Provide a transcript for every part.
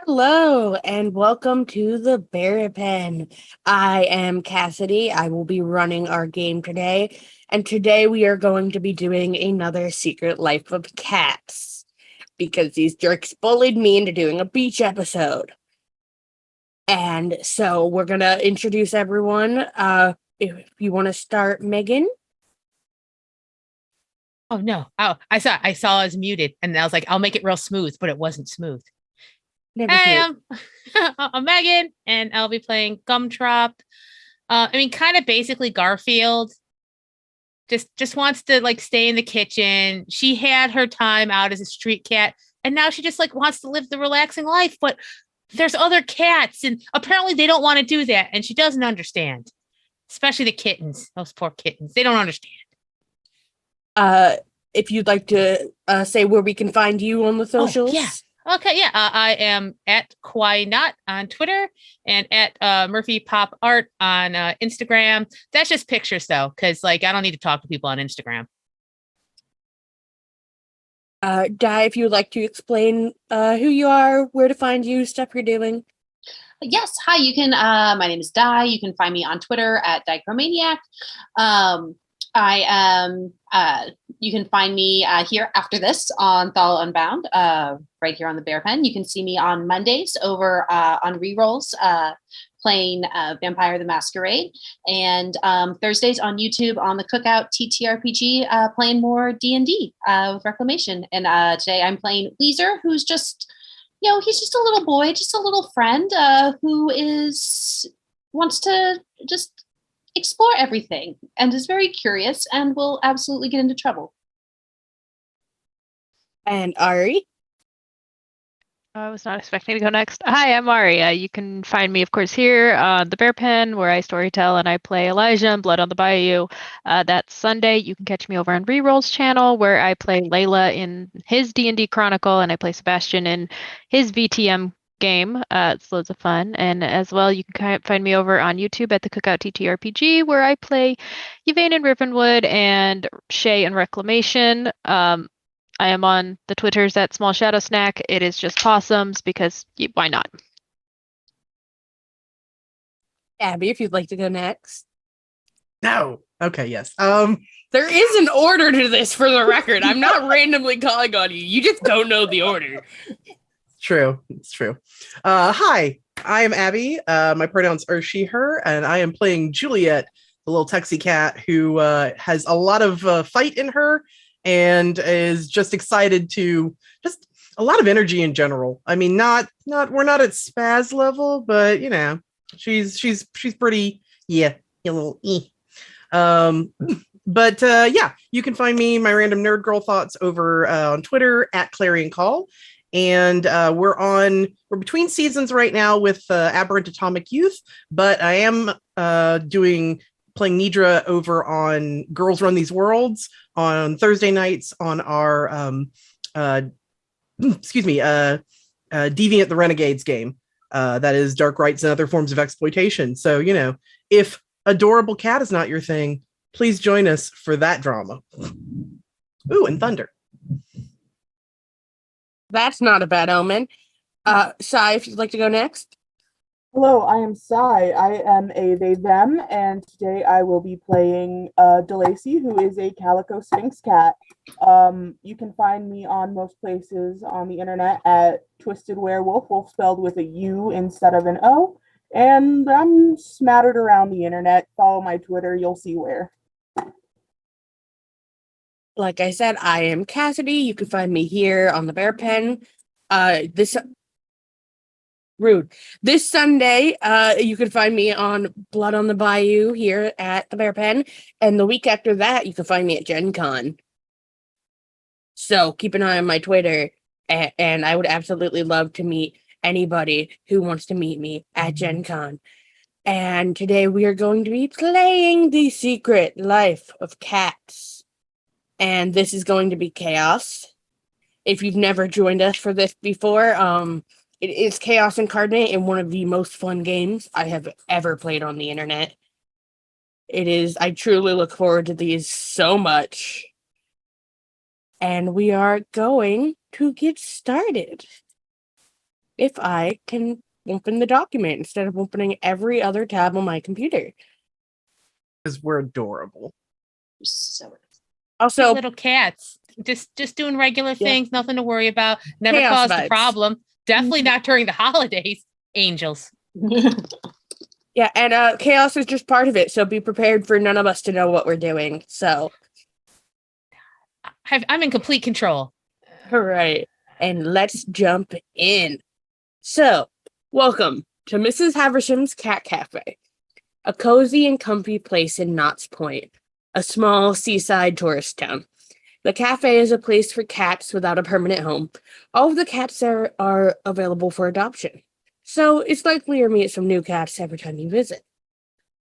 Hello and welcome to the Bear Pen. I am Cassidy. I will be running our game today, and today we are going to be doing another Secret Life of Cats because these jerks bullied me into doing a beach episode. And so we're gonna introduce everyone. If you want to start, Megan. Oh no. Oh, I saw I was muted and I was like, I'll make it real smooth, but it wasn't smooth. Never Hey, smooth. I'm Megan and I'll be playing Gumdrop. Kind of basically Garfield. Just wants to like stay in the kitchen. She had her time out as a street cat, and now she just like wants to live the relaxing life, but there's other cats, and apparently they don't want to do that, and she doesn't understand. Especially the kittens, those poor kittens. They don't understand. Uh, if you'd like to say where we can find you on the Oh, yeah. socials. Okay, yeah. I am at Not on Twitter and at Murphy Pop Art on Instagram. That's just pictures though, because like I don't need to talk to people on Instagram. Di, if you would like to explain who you are, where to find you, stuff you're doing. Yes, hi. My name is Di. You can find me on Twitter at Dichromaniac. I am. You can find me here after this on Thal Unbound, right here on the Bear Pen. You can see me on Mondays over on rerolls, playing Vampire the Masquerade, and Thursdays on YouTube on the Cookout TTRPG, playing more D&D with Reclamation. And today I'm playing Weezer, who's just he's just a little boy, just a little friend who wants to just explore everything and is very curious and will absolutely get into trouble. And Ari. I was not expecting to go next. Hi, I'm Aria. You can find me, of course, here on the Bear Pen, where I storytell and I play Elijah in Blood on the Bayou. That's Sunday. You can catch me over on Reroll's channel, where I play Layla in his D&D Chronicle, and I play Sebastian in his VTM game. It's loads of fun. And as well, you can find me over on YouTube at the Cookout TTRPG, where I play Yvain in Rivenwood and Shay in Reclamation. I am on the Twitters at Small Shadow Snack. It is just possums because why not? Abby, if you'd like to go next. No. Okay, yes. There is an order to this for the record. I'm not randomly calling on you. You just don't know the order. True. It's true. Hi, I am Abby. My pronouns are she, her, and I am playing Juliet, the little Texie cat who has a lot of fight in her and is just excited to just a lot of energy in general. I mean, we're not at spaz level, but she's pretty a little But yeah, you can find me, my random nerd girl thoughts over on Twitter at Clarion Call. And we're between seasons right now with Aberrant Atomic Youth, but I am playing Nidra over on Girls Run These Worlds on Thursday nights on our Deviant the Renegades game. That is dark rights and other forms of exploitation. So, if adorable cat is not your thing, please join us for that drama. Ooh, and thunder. That's not a bad omen. Sai, if you'd like to go next. Hello, I am Sai. I am a they them, and today I will be playing DeLacy, who is a calico sphinx cat. You can find me on most places on the internet at Twisted Werewolf, wolf spelled with a U instead of an O. And I'm smattered around the internet. Follow my Twitter, you'll see where. Like I said, I am Cassidy. You can find me here on the Bear Pen. This Sunday, you can find me on Blood on the Bayou here at the Bear Pen, and the week after that, you can find me at Gen Con. So keep an eye on my Twitter, and I would absolutely love to meet anybody who wants to meet me at Gen Con. And today we are going to be playing The Secret Life of Cats. And this is going to be chaos. If you've never joined us for this before, it is Chaos Incarnate and one of the most fun games I have ever played on the internet. It is, I truly look forward to these so much. And we are going to get started. if I can open the document instead of opening every other tab on my computer. Because we're adorable. So Also, Little cats, just doing regular Yeah. things, nothing to worry about. Never Chaos caused vibes. a problem. Definitely not during the holidays. Angels. yeah, and chaos is just part of it. So be prepared for none of us to know what we're doing. So, I'm in complete control. all right, and let's jump in. So, welcome to Mrs. Haversham's Cat Cafe, a cozy and comfy place in Knott's Point, a small seaside tourist town. The cafe is a place for cats without a permanent home. All of the cats there are available for adoption, so it's likely you'll meet some new cats every time you visit.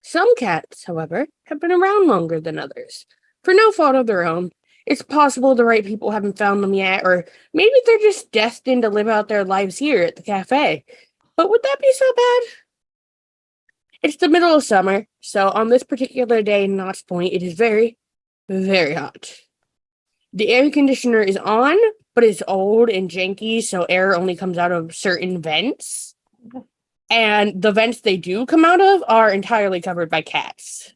Some cats, however, have been around longer than others. For no fault of their own, it's possible the right people haven't found them yet, or maybe they're just destined to live out their lives here at the cafe. But would that be so bad? It's the middle of summer, so on this particular day in Knott's Point, it is very, very hot. The air conditioner is on, but it's old and janky, so air only comes out of certain vents. And the vents they do come out of are entirely covered by cats.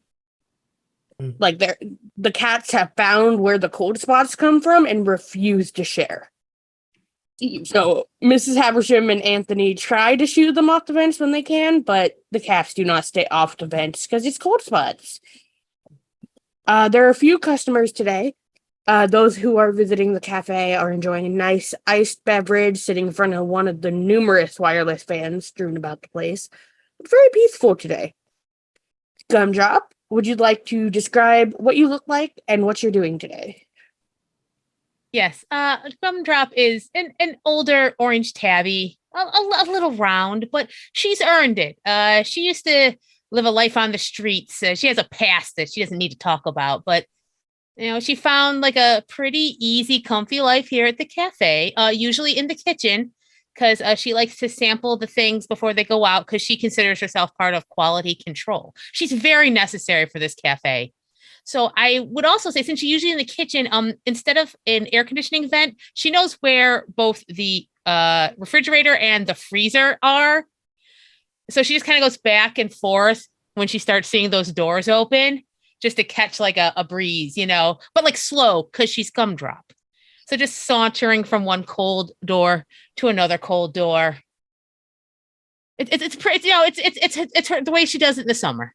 Like the cats have found where the cold spots come from and refuse to share. So Mrs. Haversham and Anthony try to shoot them off the vents when they can, but the cats do not stay off the vents because it's cold spots. There are a few customers today. Those who are visiting the cafe are enjoying a nice iced beverage sitting in front of one of the numerous wireless fans strewn about the place. It's very peaceful today. Gumdrop, would you like to describe what you look like and what you're doing today? Yes. Gumdrop is an older orange tabby, a little round, but she's earned it. She used to live a life on the streets. She has a past that she doesn't need to talk about, but she found like a pretty easy, comfy life here at the cafe, usually in the kitchen, because she likes to sample the things before they go out because she considers herself part of quality control. She's very necessary for this cafe. So I would also say, since she's usually in the kitchen, instead of an air conditioning vent, she knows where both the refrigerator and the freezer are. So she just kind of goes back and forth when she starts seeing those doors open, just to catch like a breeze, but like slow because she's Gumdrop. So just sauntering from one cold door to another cold door. It's pretty, it's her, the way she does it in the summer.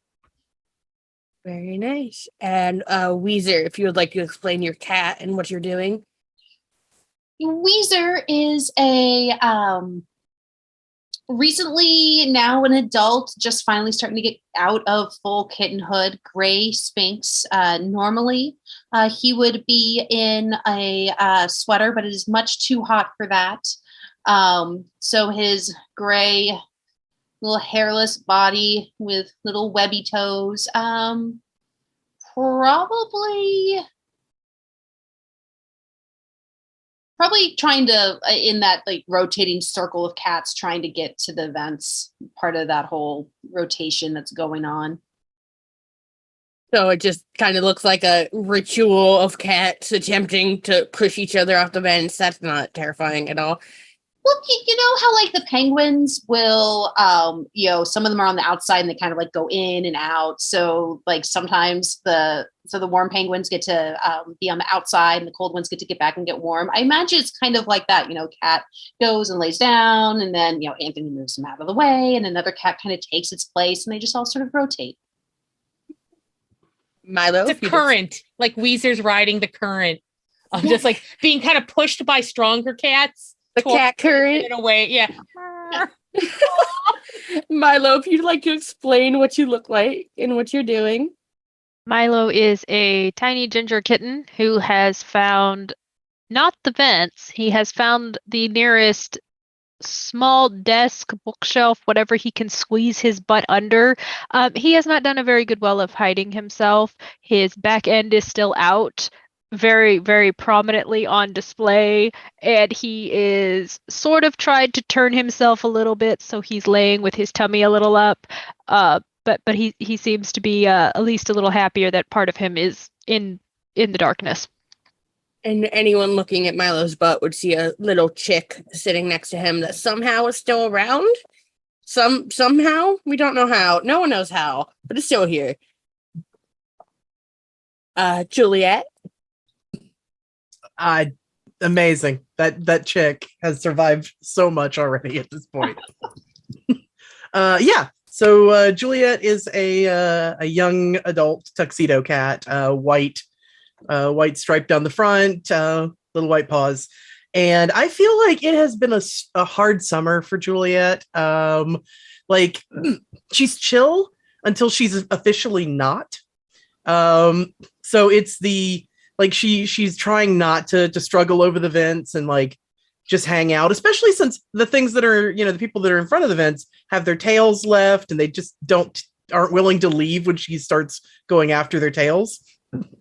Very nice. And Weezer, if you would like to explain your cat and what you're doing. Weezer is a recently now an adult, just finally starting to get out of full kittenhood, gray Sphinx. Normally, he would be in a sweater, but it is much too hot for that. So his gray, little hairless body with little webby toes, probably trying to, in that like rotating circle of cats, trying to get to the vents, part of that whole rotation that's going on. So it just kind of looks like a ritual of cats attempting to push each other off the vents. That's not terrifying at all. Well, you know how like the penguins will, some of them are on the outside and they kind of like go in and out. So like sometimes the warm penguins get to be on the outside and the cold ones get to get back and get warm. I imagine it's kind of like that, cat goes and lays down and then, Anthony moves him out of the way and another cat kind of takes its place and they just all sort of rotate. Milo? It's a current, like Weezer's riding the current of just like being kind of pushed by stronger cats. The cat current? In a way, yeah. Milo, if you'd like to explain what you look like and what you're doing. Milo is a tiny ginger kitten who has found not the vents, he has found the nearest small desk, bookshelf, whatever he can squeeze his butt under. He has not done a very good job of hiding himself. His back end is still out, very, very prominently on display, and he is sort of tried to turn himself a little bit, so he's laying with his tummy a little up. But he seems to be at least a little happier that part of him is in the darkness. And anyone looking at Milo's butt would see a little chick sitting next to him that somehow is still around. Somehow, we don't know how. No one knows how, but it's still here. Juliet. Amazing. That chick has survived so much already at this point. Yeah. So Juliet is a young adult tuxedo cat, white stripe down the front, little white paws. And I feel like it has been a hard summer for Juliet. Like she's chill until she's officially not. So it's she's trying not to struggle over the vents and like just hang out, especially since the things that are, the people that are in front of the vents have their tails left and they just aren't willing to leave when she starts going after their tails.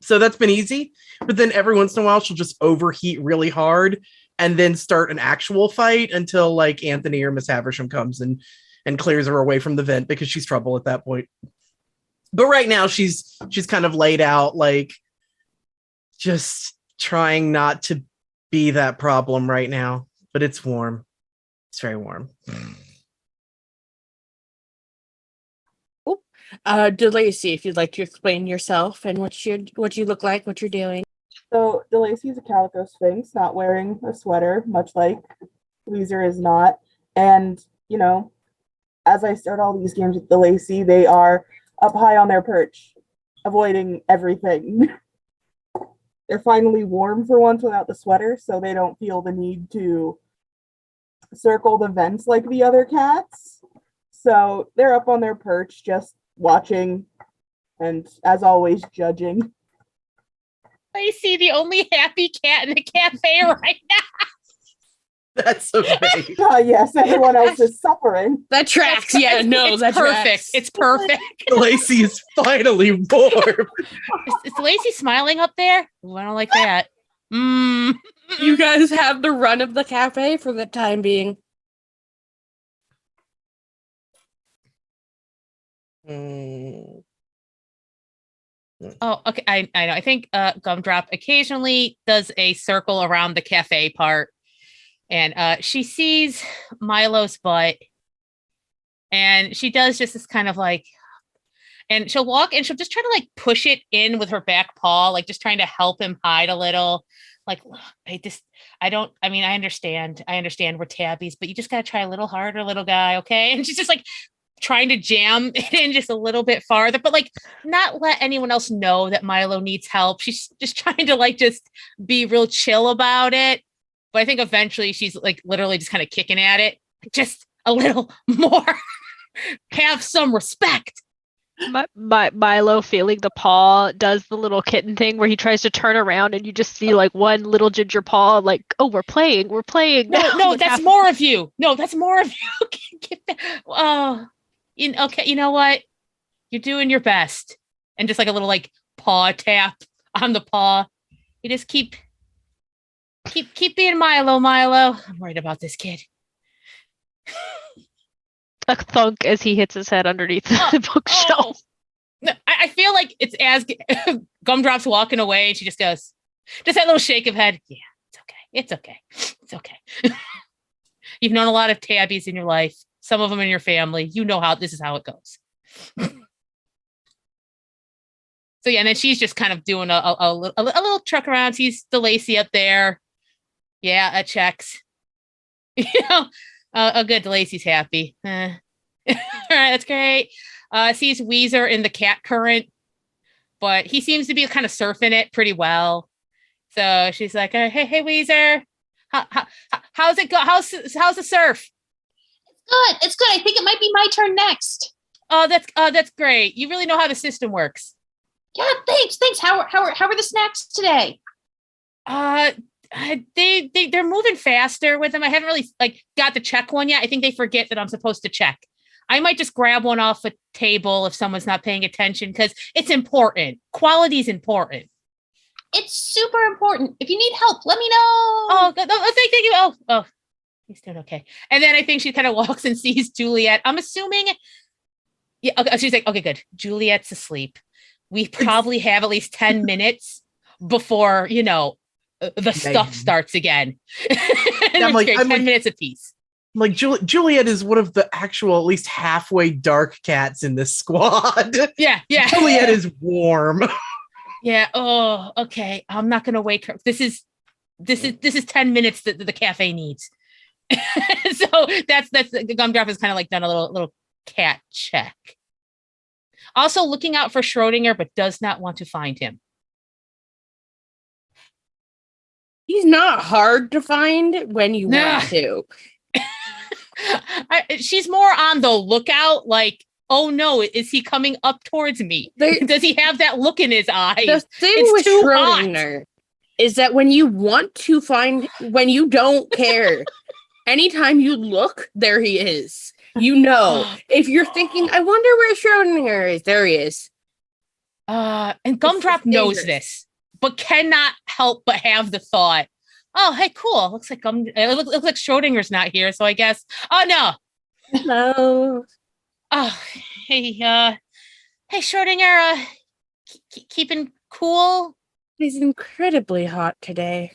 So that's been easy. But then every once in a while, she'll just overheat really hard and then start an actual fight until like Anthony or Miss Haversham comes and clears her away from the vent because she's trouble at that point. But right now she's kind of laid out, like just trying not to be that problem right now. But it's warm. It's very warm. DeLacy, if you'd like to explain yourself and what you look like, what you're doing. So DeLacy is a calico sphinx, not wearing a sweater, much like Weezer is not. And, as I start all these games with DeLacy, they are up high on their perch, avoiding everything. They're finally warm for once without the sweater, so they don't feel the need to circle the vents like the other cats. So they're up on their perch, just watching and, as always, judging. Lacey, the only happy cat in the cafe right now. That's amazing. Yes, everyone else is suffering. That tracks. Yeah, no, that's perfect. tracks. It's perfect. Lacey is finally warm. Is Lacey smiling up there? Ooh, I don't like that. You guys have the run of the cafe for the time being. Oh, okay. I know. I think Gumdrop occasionally does a circle around the cafe part. And she sees Milo's butt. And she does just this kind of like, and she'll walk and she'll just try to like push it in with her back paw, like just trying to help him hide a little. Like, I understand we're tabbies, but you just got to try a little harder, little guy. Okay. And she's just like trying to jam it in just a little bit farther, but like not let anyone else know that Milo needs help. She's just trying to like just be real chill about it. But I think eventually she's like literally just kind of kicking at it. Just a little more. Have some respect. Milo, feeling the paw, does the little kitten thing where he tries to turn around and you just see like one little ginger paw, like, oh, we're playing. No, that's more of you. No, that's more of you. Get that. Oh, okay. You know what? You're doing your best. And just like a little like paw tap on the paw. You just keep being Milo. I'm worried about this kid. A thunk as he hits his head underneath the bookshelf. No, I feel like it's as Gumdrop's walking away and she just goes, just that little shake of head. Yeah, it's okay. You've known a lot of tabbies in your life, some of them in your family. You know how this is how it goes. So yeah, and then she's just kind of doing a little truck around. Sees DeLacy up there. Yeah, that checks. Good. DeLacy's happy. All right, that's great. Sees Weezer in the cat current, but he seems to be kind of surfing it pretty well. So she's like, "Hey, Weezer, how's it go? How's the surf?" It's good. I think it might be my turn next. Oh, that's great. You really know how the system works. Yeah, thanks. How are the snacks today? They're moving faster with them. I haven't really like got to check one yet. I think they forget that I'm supposed to check. I might just grab one off a table if someone's not paying attention because it's important. Quality is important. It's super important. If you need help, let me know. Oh, thank you. Oh, he's doing okay. And then I think she kind of walks and sees Juliet. I'm assuming. Yeah. Okay, she's like, okay, good. Juliet's asleep. We probably have at least 10 minutes before, the stuff Mayhem. starts again. I'm like- 10 I'm like- minutes apiece. Like Juliet is one of the actual, at least halfway dark cats in this squad. Yeah. Juliet is warm. Yeah. Oh, okay. I'm not gonna wake her. This is 10 minutes that the cafe needs. So that's the Gumdrop has kind of like done a little cat check. Also looking out for Schrodinger, but does not want to find him. He's not hard to find when you Nah. want to. She's more on the lookout, like, oh no, is he coming up towards me? Does he have that look in his eye? The thing It's with too hot. Schrodinger is that when you want to find, when you don't care, anytime you look, there he is. You know, if you're thinking, I wonder where Schrodinger is, there he is. And Gumdrop knows dangerous. this, but cannot help but have the thought, oh, hey, cool. Looks like it looks like Schrodinger's not here, so I guess. Oh no. No. Oh, hey, Schrodinger, keeping cool. He's incredibly hot today.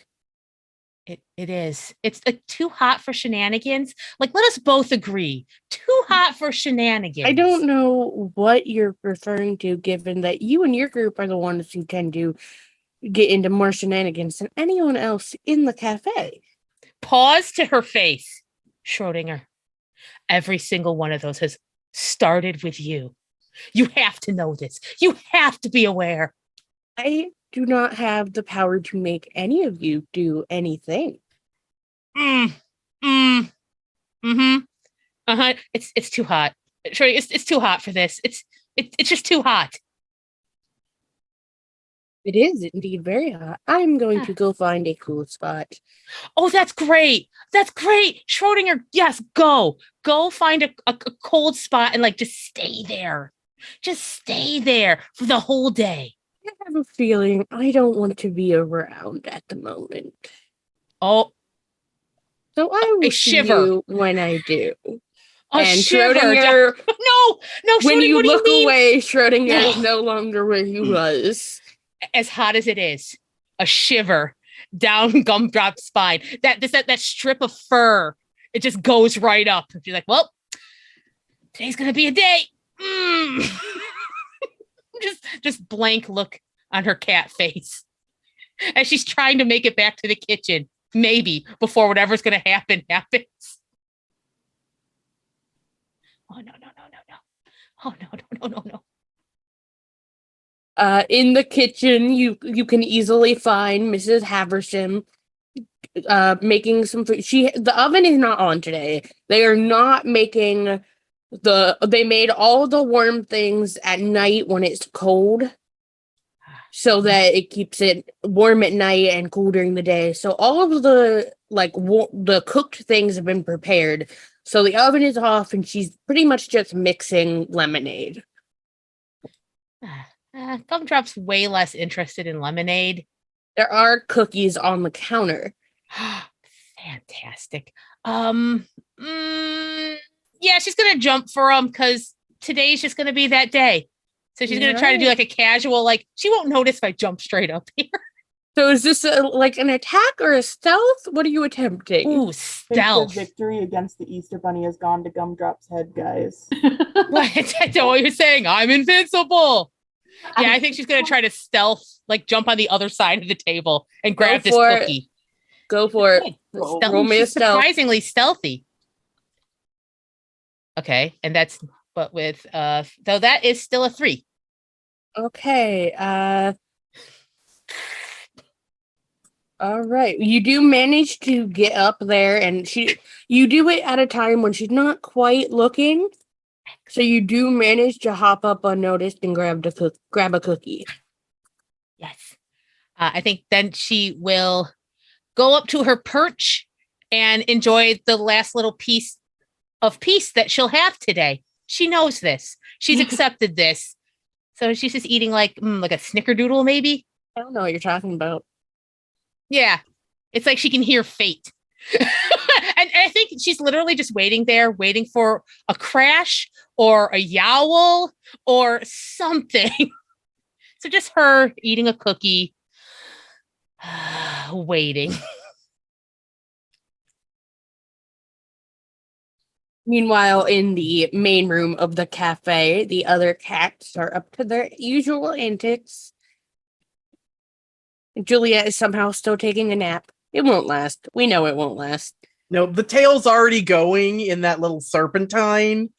It is. It's too hot for shenanigans. Like, let us both agree. Too hot for shenanigans. I don't know what you're referring to, given that you and your group are the ones who tend to get into more shenanigans than anyone else in the cafe. Pause to her face. Schrodinger, every single one of those has started with you. You have to know this. You have to be aware. I do not have the power to make any of you do anything. Mm-hmm. It's too hot. Schrodinger, it's too hot for this. It's just too hot. It is indeed very hot. I'm going to go find a cool spot. Oh, that's great. That's great. Schrodinger, yes, go. Go find a cold spot and like just stay there. Just stay there for the whole day. I have a feeling I don't want to be around at the moment. Oh, So I will see shiver. you when I do. a And shiver. Schrodinger, No, when Schrodinger, you what do look mean? away, Schrodinger is No. no longer where he was. As hot as it is, a shiver down Gumdrop's spine. That strip of fur, it just goes right up. She's like, well, today's gonna be a day. Just blank look on her cat face as she's trying to make it back to the kitchen, maybe before whatever's gonna happen happens. Oh no. Oh no. In the kitchen, you can easily find Mrs. Haversham making some food. The oven is not on today. They are not making they made all the warm things at night when it's cold, so that it keeps it warm at night and cool during the day. So all of the the cooked things have been prepared. So the oven is off, and she's pretty much just mixing lemonade. Gumdrop's way less interested in lemonade. There are cookies on the counter. Fantastic. Yeah, she's gonna jump for them because today's just gonna be that day. So she's gonna try to do like a casual, like she won't notice if I jump straight up here. So is this like an attack or a stealth? What are you attempting? Ooh, I think stealth. the victory against the Easter Bunny has gone to Gumdrop's head, guys. What? I know what you're saying. I'm invincible. Yeah, I think she's gonna try to stealth, like jump on the other side of the table and grab this for it. cookie. Go for it. Roll me a She's stealth. surprisingly stealthy. Okay, and that's but with though that is still a 3. Okay. All right. You do manage to get up there, and you do it at a time when she's not quite looking. So you do manage to hop up unnoticed and grab a cookie. Yes. I think then she will go up to her perch and enjoy the last little piece of peace that she'll have today. She knows this. She's accepted this. So she's just eating like a snickerdoodle, maybe. I don't know what you're talking about. Yeah. It's like she can hear fate. And I think she's literally just waiting there, waiting for a crash or a yowl or something. So just her eating a cookie. waiting. Meanwhile, in the main room of the cafe, the other cats are up to their usual antics. Juliet is somehow still taking a nap. It won't last. We know it won't last. No, the tail's already going in that little serpentine.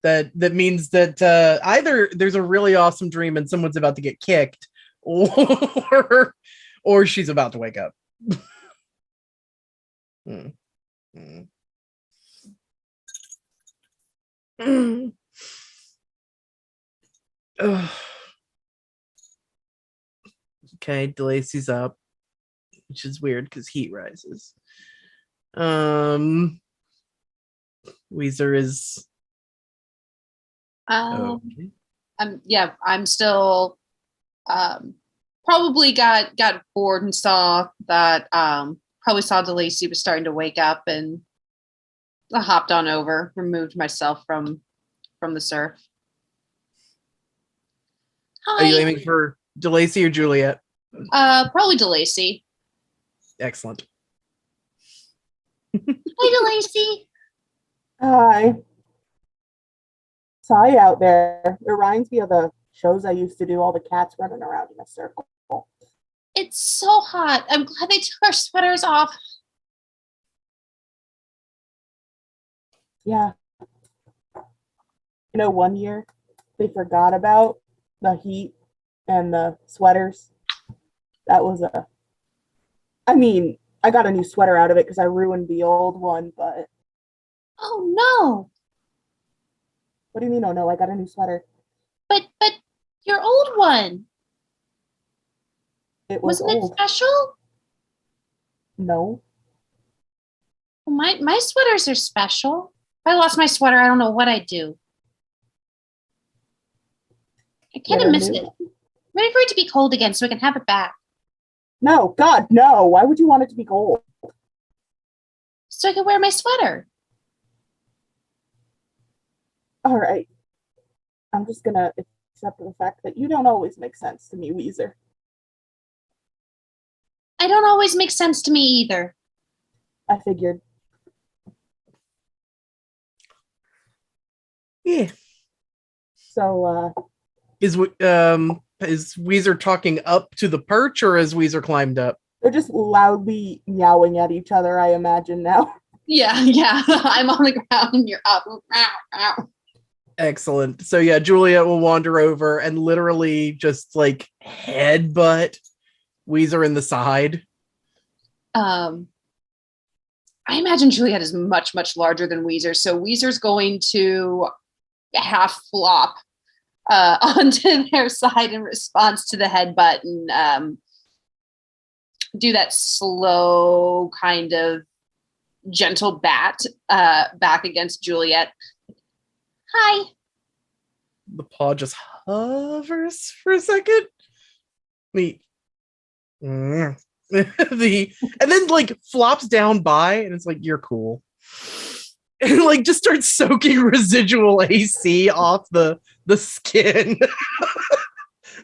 That means that either there's a really awesome dream and someone's about to get kicked, or she's about to wake up. Okay, DeLacy's up, which is weird because heat rises. Weezer is okay. I'm still probably got bored and saw that probably saw DeLacy was starting to wake up, and I hopped on over, removed myself from the surf. Hi. Are you aiming for DeLacy or Juliet? Probably DeLacy. Excellent. Hi, DeLacy. Hi. Sigh out there. It reminds me of the shows I used to do, all the cats running around in a circle. It's so hot. I'm glad they took our sweaters off. Yeah. One year they forgot about the heat and the sweaters. That was I got a new sweater out of it because I ruined the old one, but. Oh no. What do you mean, oh no, I got a new sweater? But your old one. Wasn't it special? No. Well, my sweaters are special. If I lost my sweater, I don't know what I'd do. I kind of miss it. I'm ready for it to be cold again so we can have it back. No, God, no. Why would you want it to be cold? So I can wear my sweater. All right. I'm just going to accept the fact that you don't always make sense to me, Weezer. I don't always make sense to me either. I figured. Yeah. So, is Weezer talking up to the perch, or has Weezer climbed up? They're just loudly meowing at each other, I imagine now. Yeah. I'm on the ground and you're up. Excellent. So yeah, Juliet will wander over and literally just like headbutt Weezer in the side. I imagine Juliet is much, much larger than Weezer. So Weezer's going to half flop onto their side in response to the headbutt and do that slow kind of gentle bat back against Juliet. Hi. The paw just hovers for a second. And then like flops down by, and it's like, you're cool. And like just starts soaking residual AC off the skin.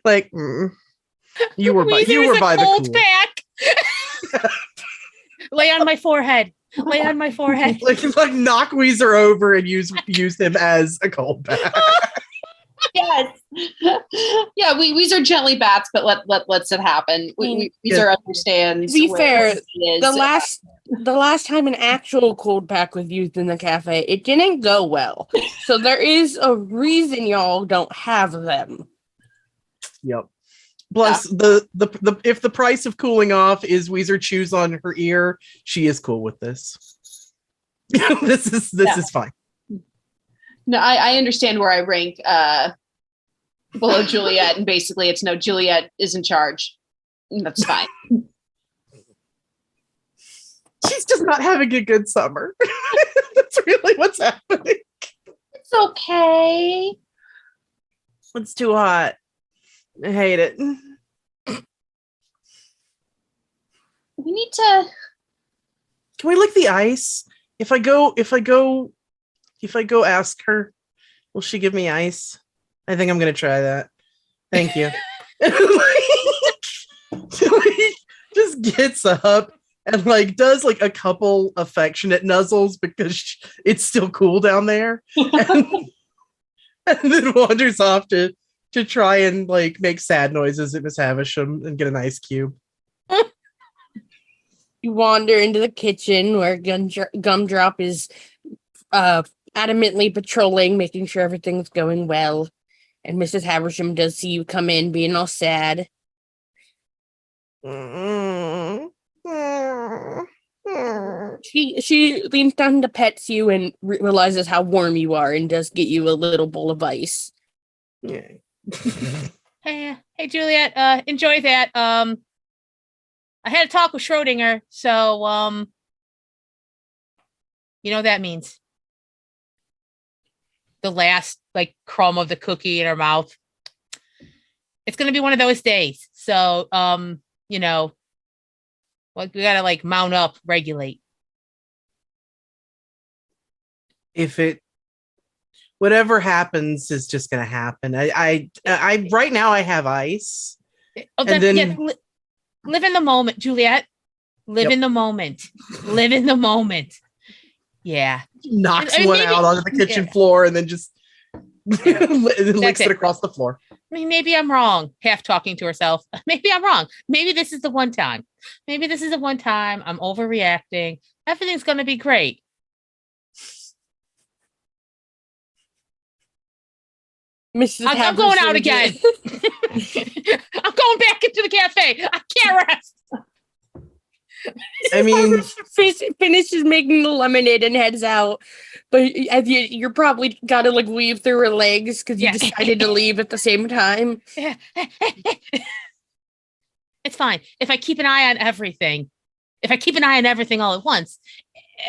Like you were by the cool. Back. Lay on my forehead. Lay on my forehead. like knock Weezer over and use him as a cold bath. Yes. Yeah, Weezer gently bats, but let's it happen. Weezer understands. To be fair, the last time an actual cold pack was used in the cafe, it didn't go well. So there is a reason y'all don't have them. Yep. Plus, the if the price of cooling off is Weezer chews on her ear, she is cool with this. This is fine. No, I understand where I rank below Juliet, and basically it's no, Juliet is in charge. That's fine. She's just not having a good summer. That's really what's happening. It's okay. It's too hot. I hate it. We need to. Can we lick the ice? If I go ask her, will she give me ice? I think I'm gonna try that. Thank you. just gets up and like does like a couple affectionate nuzzles because it's still cool down there, and then wanders off to try and like make sad noises at Miss Havisham and get an ice cube. You wander into the kitchen where Gumdrop is adamantly patrolling, making sure everything's going well. And Mrs. Haversham does see you come in, being all sad. She leans down to pets you and realizes how warm you are and does get you a little bowl of ice. Yeah. Hey, Juliet, enjoy that. I had a talk with Schrodinger, so you know what that means. The last like crumb of the cookie in her mouth. It's gonna be one of those days. So you know, like we gotta like mount up, regulate. If it whatever happens is just gonna happen. I right now I have ice. Oh, and then live in the moment, Juliet. Live in the moment. Live in the moment. Yeah. Knocks one out onto the kitchen floor and then just licks it across the floor. I mean, maybe I'm wrong. Half talking to herself. Maybe I'm wrong. Maybe this is the one time. Maybe this is the one time I'm overreacting. Everything's going to be great. I'm going out again. I'm going back into the cafe. I can't rest. I mean, finishes making the lemonade and heads out, but you're probably got to like weave through her legs because you decided to leave at the same time. It's fine. If I keep an eye on everything, all at once,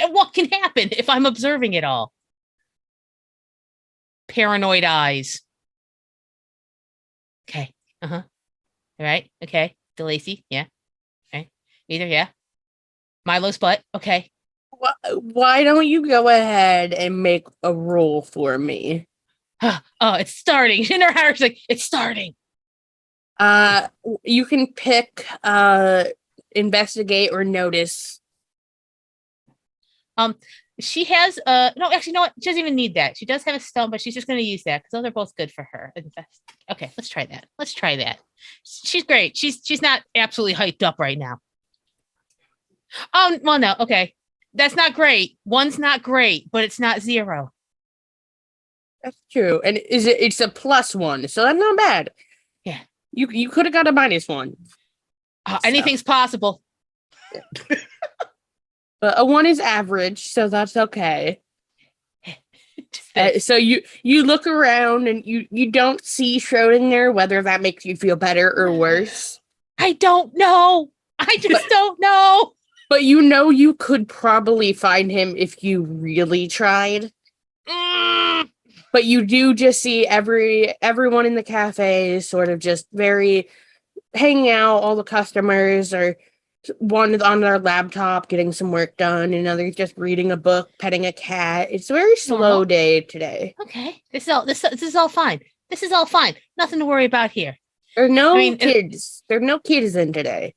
what can happen if I'm observing it all? Paranoid eyes. Okay. All right. Okay. DeLacy. Yeah. Okay. Either. Yeah. Milo's butt. Okay. Why don't you go ahead and make a roll for me? Oh, it's starting. In her heart, like it's starting. You can pick investigate or notice. She has no, actually, no, she doesn't even need that. She does have a stone, but she's just going to use that because those are both good for her. Okay, let's try that. She's great. She's not absolutely hyped up right now. Oh well, no, okay, that's not great. One's not great, but it's not 0. That's true, and it's a +1, so that's not bad. Yeah, you could have got a -1. Anything's possible. But a 1 is average, so that's okay. So you look around and you don't see Schrodinger, whether that makes you feel better or worse. I don't know. I just don't know. But you know you could probably find him if you really tried. But you do just see everyone in the cafe is sort of just very hanging out. All the customers are one on their laptop getting some work done, and others just reading a book, petting a cat. It's a very slow day today. Okay, this is all fine. This is all fine. Nothing to worry about here. There are no kids. There are no kids in today.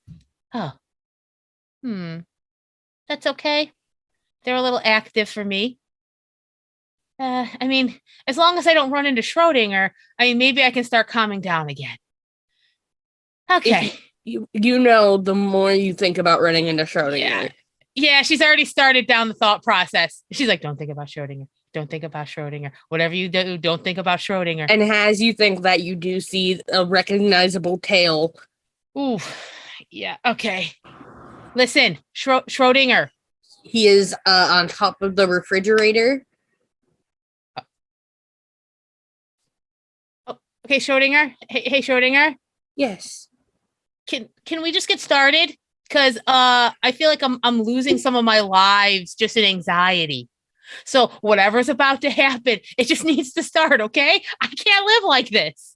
Oh. That's okay. They're a little active for me. I mean, as long as I don't run into Schrodinger, I mean, maybe I can start calming down again. Okay. You know, the more you think about running into Schrodinger. Yeah, she's already started down the thought process. She's like, don't think about Schrodinger. Don't think about Schrodinger. Whatever you do, don't think about Schrodinger. And as you think that, you do see a recognizable tail. Ooh, yeah, okay. Listen, Schrodinger. He is on top of the refrigerator. Okay, Schrodinger. Hey, Schrodinger. Yes. Can we just get started? Because I feel like I'm losing some of my lives just in anxiety. So whatever's about to happen, it just needs to start, okay? I can't live like this.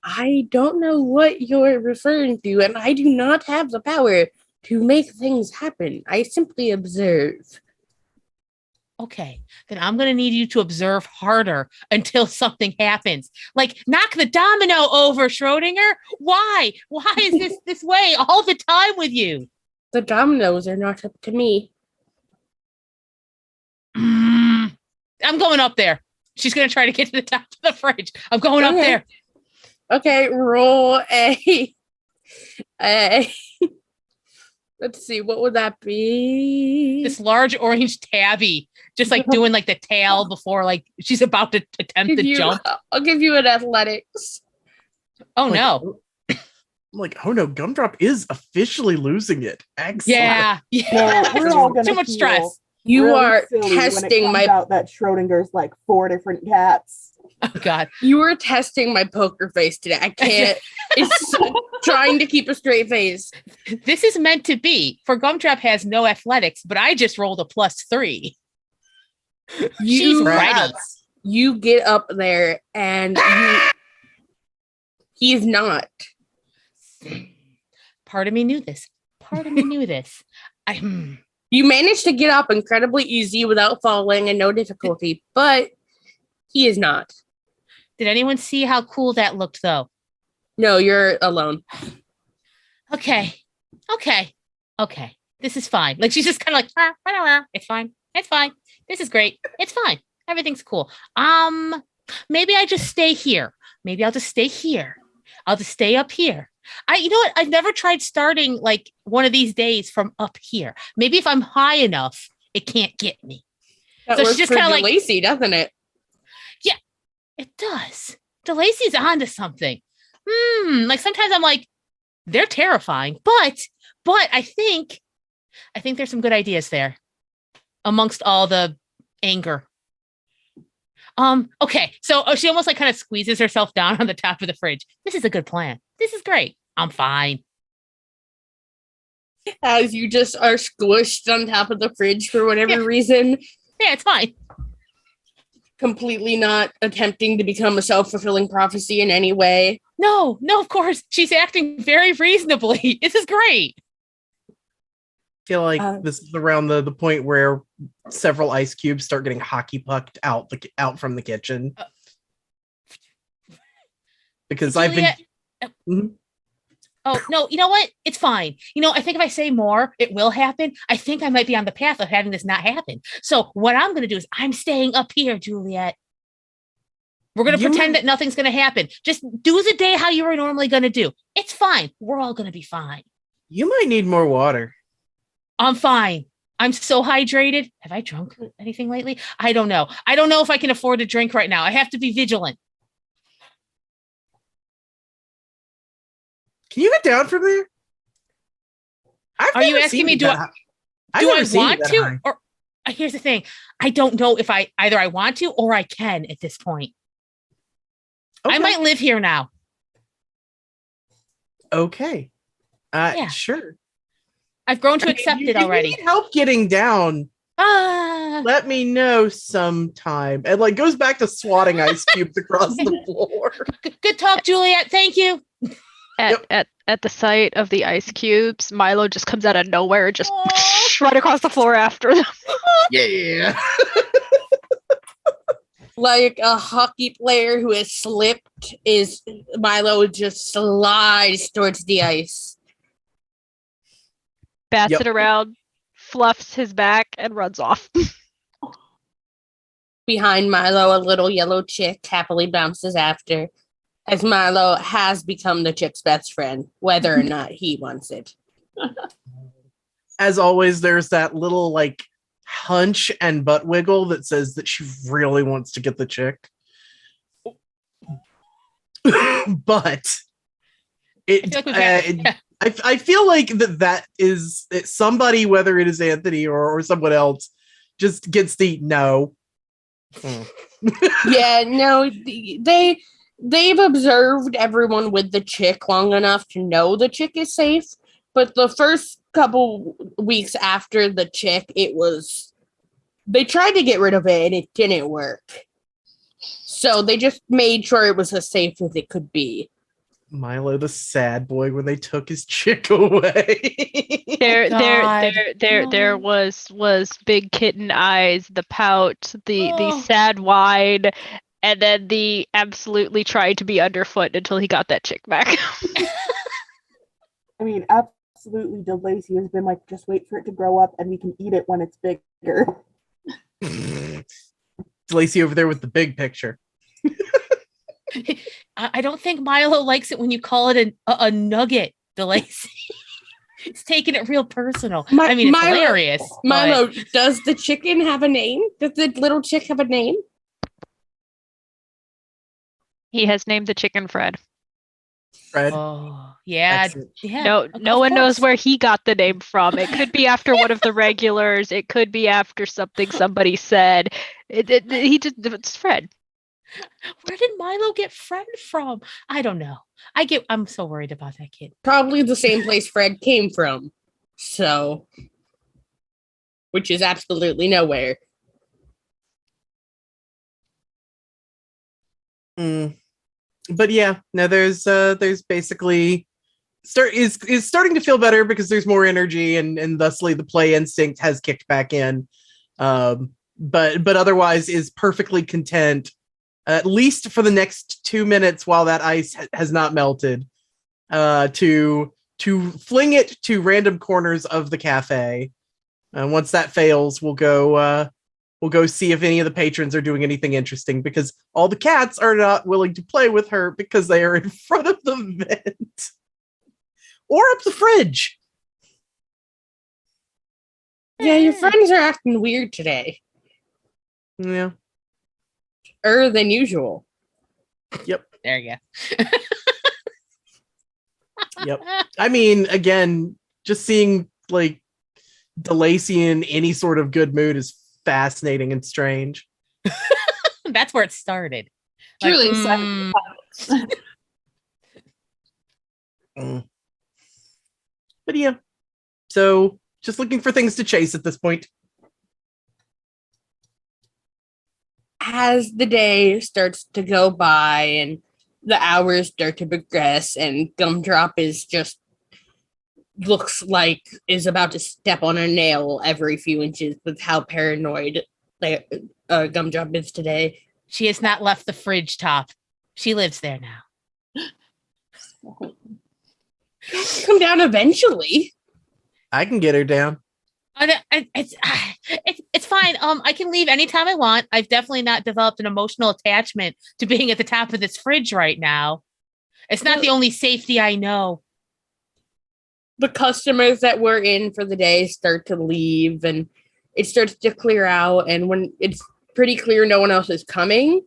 I don't know what you're referring to, and I do not have the power to make things happen. I simply observe. Okay, then I'm going to need you to observe harder until something happens. Like knock the domino over, Schrodinger. Why? Why is this way all the time with you? The dominoes are not up to me. I'm going up there. She's going to try to get to the top of the fridge. I'm going up Okay. there. Okay, roll a let's see, what would that be? This large orange tabby, just like doing like the tail before like she's about to attempt the jump. I'll give you an athletics. Oh Like, no. I'm like, oh no, Gumdrop is officially losing it. Excellent. Yeah. No, Yeah. we're all gonna Too much feel stress. You really are silly when it testing comes my out that Schrodinger's like 4 different cats. Oh God. you were testing my poker face today. I can't it's trying to keep a straight face. This is meant to be. For Gumdrop has no athletics, but I just rolled a +3. She's You ready. you get up there and he is not. Part of me knew this. Part of me knew this. You managed to get up incredibly easy without falling and no difficulty, but he is not. Did anyone see how cool that looked though? No, you're alone. Okay. This is fine. Like she's just kind of like, it's fine. It's fine. This is great. It's fine. Everything's cool. Maybe I just stay here. Maybe I'll just stay here. I'll just stay up here. You know what? I've never tried starting like one of these days from up here. Maybe if I'm high enough, it can't get me. That So she's works just for kinda like- Lacey, doesn't it? It does. DeLacy's onto something. Like sometimes I'm like, they're terrifying, but I think there's some good ideas there amongst all the anger. Okay. So she almost like kind of squeezes herself down on the top of the fridge. This is a good plan. This is great. I'm fine. As you just are squished on top of the fridge for whatever reason, Yeah, it's fine. completely not attempting to become a self-fulfilling prophecy in any way. No, of course. She's acting very reasonably. This is great. I feel like this is around the point where several ice cubes start getting hockey pucked out from the kitchen. Because I've been Juliet- Oh, no, you know what? It's fine. I think if I say more, it will happen. I think I might be on the path of having this not happen. So what I'm going to do is I'm staying up here, Juliet. We're going to pretend that nothing's going to happen. Just do the day how you were normally going to do. It's fine. We're all going to be fine. You might need more water. I'm fine. I'm so hydrated. Have I drunk anything lately? I don't know. I don't know if I can afford to drink right now. I have to be vigilant. Can you get down from there? Are you asking me, do I want to? Or here's the thing. I don't know if either I want to or I can at this point. Okay. I might live here now. Okay. Yeah. Sure. I've grown to accept it already. If you need help getting down, let me know sometime. And like goes back to swatting ice cubes across the floor. Good talk, Juliet. Thank you. At the sight of the ice cubes, Milo just comes out of nowhere, just right across the floor after them. Yeah. Like a hockey player who has slipped, is Milo just slides towards the ice. Bats it around, fluffs his back, and runs off. Behind Milo, a little yellow chick happily bounces after, as Milo has become the chick's best friend, whether or not he wants it. As always, there's that little like hunch and butt wiggle that says that she really wants to get the chick. But I feel like that is somebody, whether it is Anthony or someone else, just gets the no. Yeah, no, they've observed everyone with the chick long enough to know the chick is safe, but the first couple weeks after the chick, they tried to get rid of it and it didn't work. So they just made sure it was as safe as it could be. Milo the sad boy when they took his chick away. There was big kitten eyes, the pout, the Oh. sad wine, and then the absolutely tried to be underfoot until he got that chick back. I mean, absolutely, DeLacy has been like, just wait for it to grow up and we can eat it when it's bigger. Lacey over there with the big picture. I don't think Milo likes it when you call it a nugget, DeLacy. It's taking it real personal. I mean, it's hilarious. Milo, does the chicken have a name? Does the little chick have a name? He has named the chicken Fred. Fred. Oh, yeah. Excellent. Yeah. No one knows where he got the name from. It could be after one of the regulars. It could be after something somebody said. It's Fred. Where did Milo get Fred from? I don't know. I'm so worried about that kid. Probably the same place Fred came from. So, which is absolutely nowhere. But yeah, no, there's basically is starting to feel better because there's more energy and thusly the play instinct has kicked back in. But otherwise is perfectly content, at least for the next 2 minutes while that ice has not melted, to fling it to random corners of the cafe. Once that fails, we'll go see if any of the patrons are doing anything interesting, because all the cats are not willing to play with her because they are in front of the vent or up the fridge. Yeah, your friends are acting weird today. Yeah. Than usual. There you go. Yep. I mean, again, just seeing like DeLacy in any sort of good mood is fascinating and strange. That's where it started. Truly Like, exciting. But yeah, so just looking for things to chase at this point. As the day starts to go by and the hours start to progress and Gumdrop looks like is about to step on a nail every few inches with how paranoid Gumdrop is today. she has not left the fridge top. She lives there now. Come down eventually. I can get her down. It's fine. I can leave anytime I want. I've definitely not developed an emotional attachment to being at the top of this fridge right now. It's not the only safety I know. The customers that were in for the day start to leave and it starts to clear out. And when it's pretty clear no one else is coming,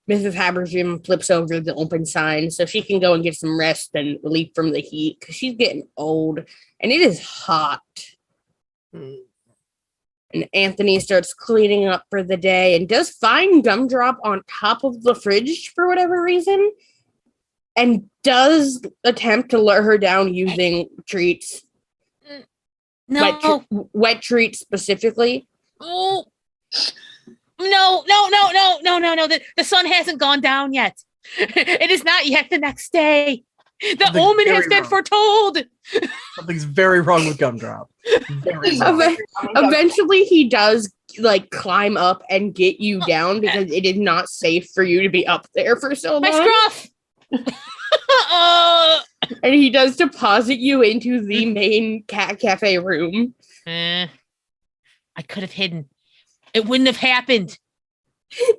Mrs. Haversham flips over the open sign so she can go and get some rest and relief from the heat because she's getting old and it is hot. And Anthony starts cleaning up for the day and does find Gumdrop on top of the fridge for whatever reason and does attempt to lure her down using treats. No. Wet treats specifically. Oh. No. The sun hasn't gone down yet. It is not yet the next day. The Something's omen has very been wrong. foretold. Something's very wrong with Gumdrop. Very wrong. Eventually, he does like climb up and get you down because it is not safe for you to be up there for so long. My scruff. And he does deposit you into the main cat cafe room. I could have hidden. It wouldn't have happened.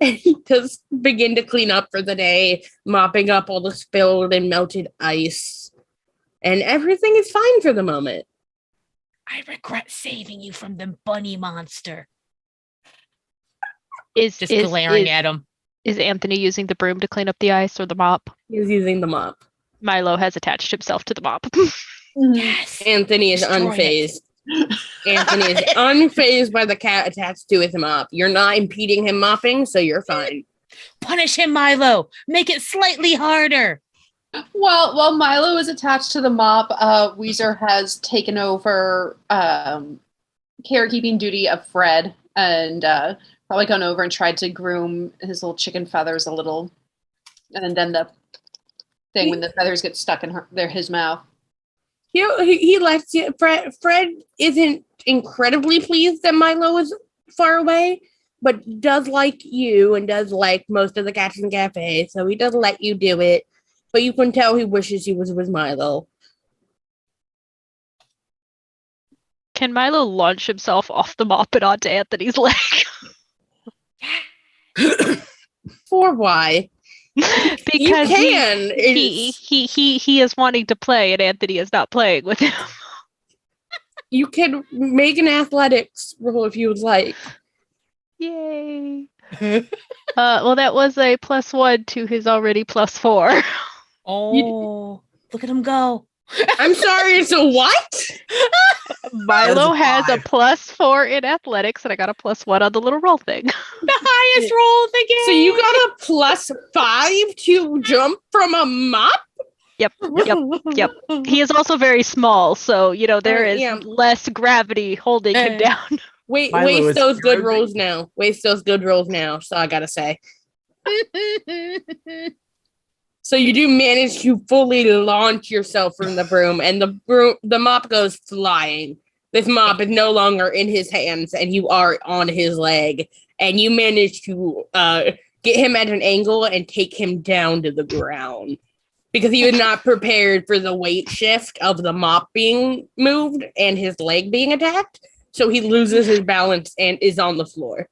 And he does begin to clean up for the day, mopping up all the spilled and melted ice. And everything is fine for the moment. I regret saving you from the bunny monster. Is Glaring at him. Is Anthony using the broom to clean up the ice or the mop? He's using the mop. Milo has attached himself to the mop. Yes. Anthony is Destroy unfazed. Anthony is unfazed by the cat attached to his mop. You're not impeding him mopping, so you're fine. Punish him, Milo. Make it slightly harder. While Milo is attached to the mop, Weezer has taken over carekeeping duty of Fred and probably gone over and tried to groom his little chicken feathers a little. And then the thing when the feathers get stuck in his mouth. He lets you. Fred isn't incredibly pleased that Milo is far away, but does like you and does like most of the cats in Café, so he does let you do it. But you can tell he wishes he was with Milo. Can Milo launch himself off the mop and onto Anthony's leg? For why? Because You can. he is wanting to play and Anthony is not playing with him. You can make an athletics roll if you would like. Yay. Well, that was a +1 to his already +4. Oh, look at him go. I'm sorry, it's a what? Milo has a five. +4 in athletics, and I got a +1 on the little roll thing. The highest roll of the game. So you got a +5 to jump from a mop? Yep. He is also very small, so there is Yeah. less gravity holding him down. Waste Milo is those good hero. rolls now. Waste those good rolls now. So I gotta say. So you do manage to fully launch yourself from the broom, and the mop goes flying. This mop is no longer in his hands, and you are on his leg. And you manage to get him at an angle and take him down to the ground. Because he was not prepared for the weight shift of the mop being moved and his leg being attacked. So he loses his balance and is on the floor.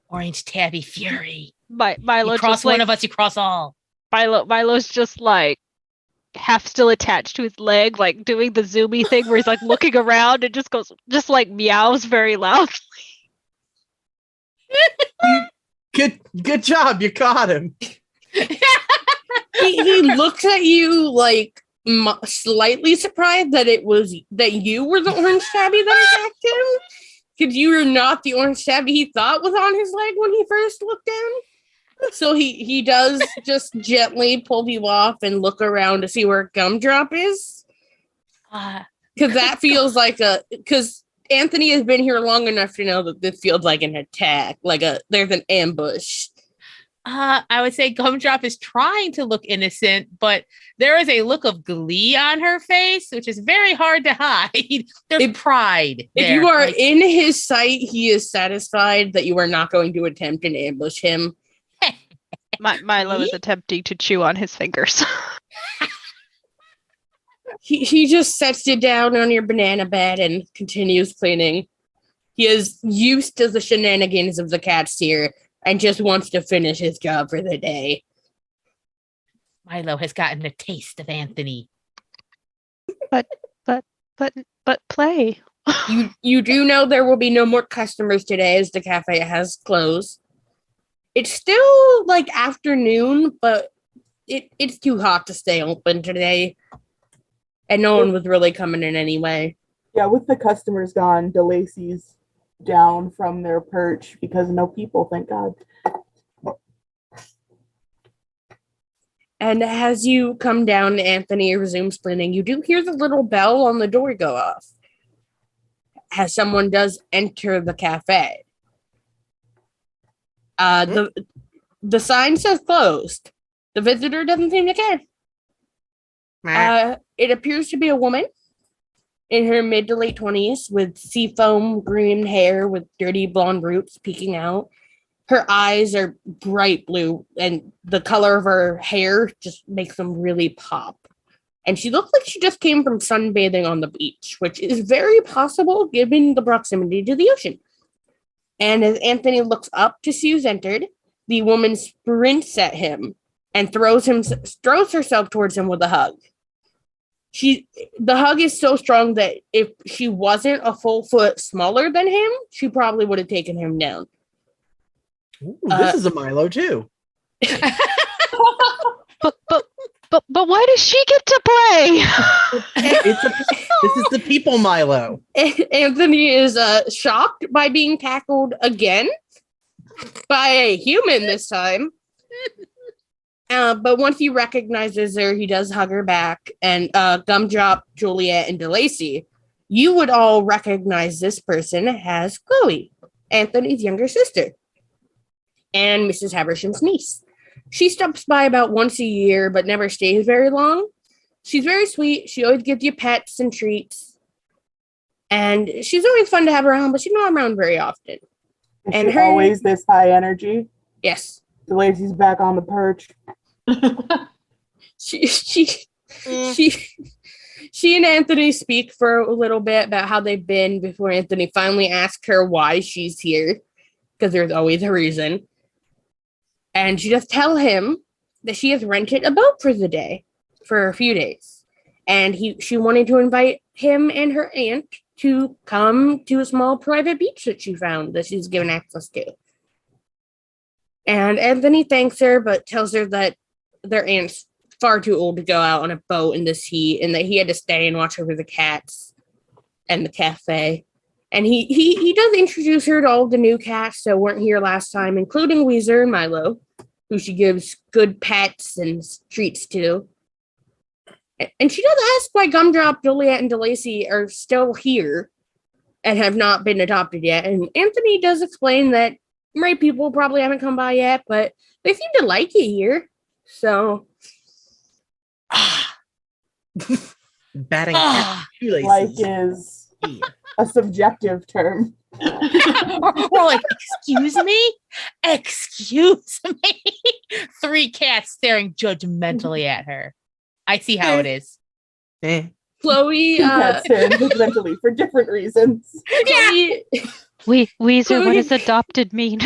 Orange tabby fury. Milo You cross just one of us, you cross all. Milo's just like half still attached to his leg, like doing the zoomy thing where he's like looking around and just like meows very loudly. Good job, you caught him. He looks at you like slightly surprised that you were the orange tabby that attacked him, because you are not the orange tabby he thought was on his leg when he first looked down. So he does just gently pull you off and look around to see where Gumdrop is, because that feels like because Anthony has been here long enough to know that this feels like an attack, there's an ambush. I would say Gumdrop is trying to look innocent, but there is a look of glee on her face, which is very hard to hide. There's pride. If you are in his sight, he is satisfied that you are not going to attempt and ambush him. Milo is attempting to chew on his fingers. He just sets you down on your banana bed and continues cleaning. He is used to the shenanigans of the cats here and just wants to finish his job for the day. Milo has gotten a taste of Anthony. But play. You do know there will be no more customers today as the cafe has closed. It's still afternoon, but it's too hot to stay open today. And no one was really coming in anyway. Yeah, with the customers gone, DeLacy's down from their perch because no people, thank God. And as you come down, Anthony resumes cleaning. You do hear the little bell on the door go off as someone does enter the cafe. The sign says closed. The visitor doesn't seem to care. It appears to be a woman in her mid to late 20s with seafoam green hair with dirty blonde roots peeking out. Her eyes are bright blue, and the color of her hair just makes them really pop. And she looks like she just came from sunbathing on the beach, which is very possible given the proximity to the ocean. And as Anthony looks up to see who's entered, the woman sprints at him and throws herself towards him with a hug. The hug is so strong that if she wasn't a full foot smaller than him, she probably would have taken him down. Ooh, this is a Milo too. But why does she get to play? This is the people Milo. Anthony is shocked by being tackled again by a human this time. But once he recognizes her, he does hug her back. And Gumdrop, Juliet, and DeLacy, you would all recognize this person as Chloe, Anthony's younger sister, and Mrs. Haversham's niece. She stops by about once a year, but never stays very long. She's very sweet. She always gives you pets and treats. And she's always fun to have around, but she's not around very often. Is And she her- always this high energy? Yes. DeLacy's back on the perch. She and Anthony speak for a little bit about how they've been before Anthony finally asks her why she's here, because there's always a reason. And she just tell him that she has rented a boat for the day, for a few days. And she wanted to invite him and her aunt to come to a small private beach that she found that she's given access to. And Anthony thanks her, but tells her that their aunt's far too old to go out on a boat in this heat, and that he had to stay and watch over the cats and the cafe. And he does introduce her to all the new cats that weren't here last time, including Weezer and Milo, who she gives good pets and treats to. And she does ask why Gumdrop, Juliet, and DeLacy are still here and have not been adopted yet. And Anthony does explain that right people probably haven't come by yet, but they seem to like it here. So Batting Ah, shoelaces. Like is a subjective term. We're like, excuse me? Excuse me? 3 cats staring judgmentally at her. I see how it is. Eh. Chloe, Two cats staring judgmentally for different reasons. Chloe, Weezer, what Chloe- does adopted mean?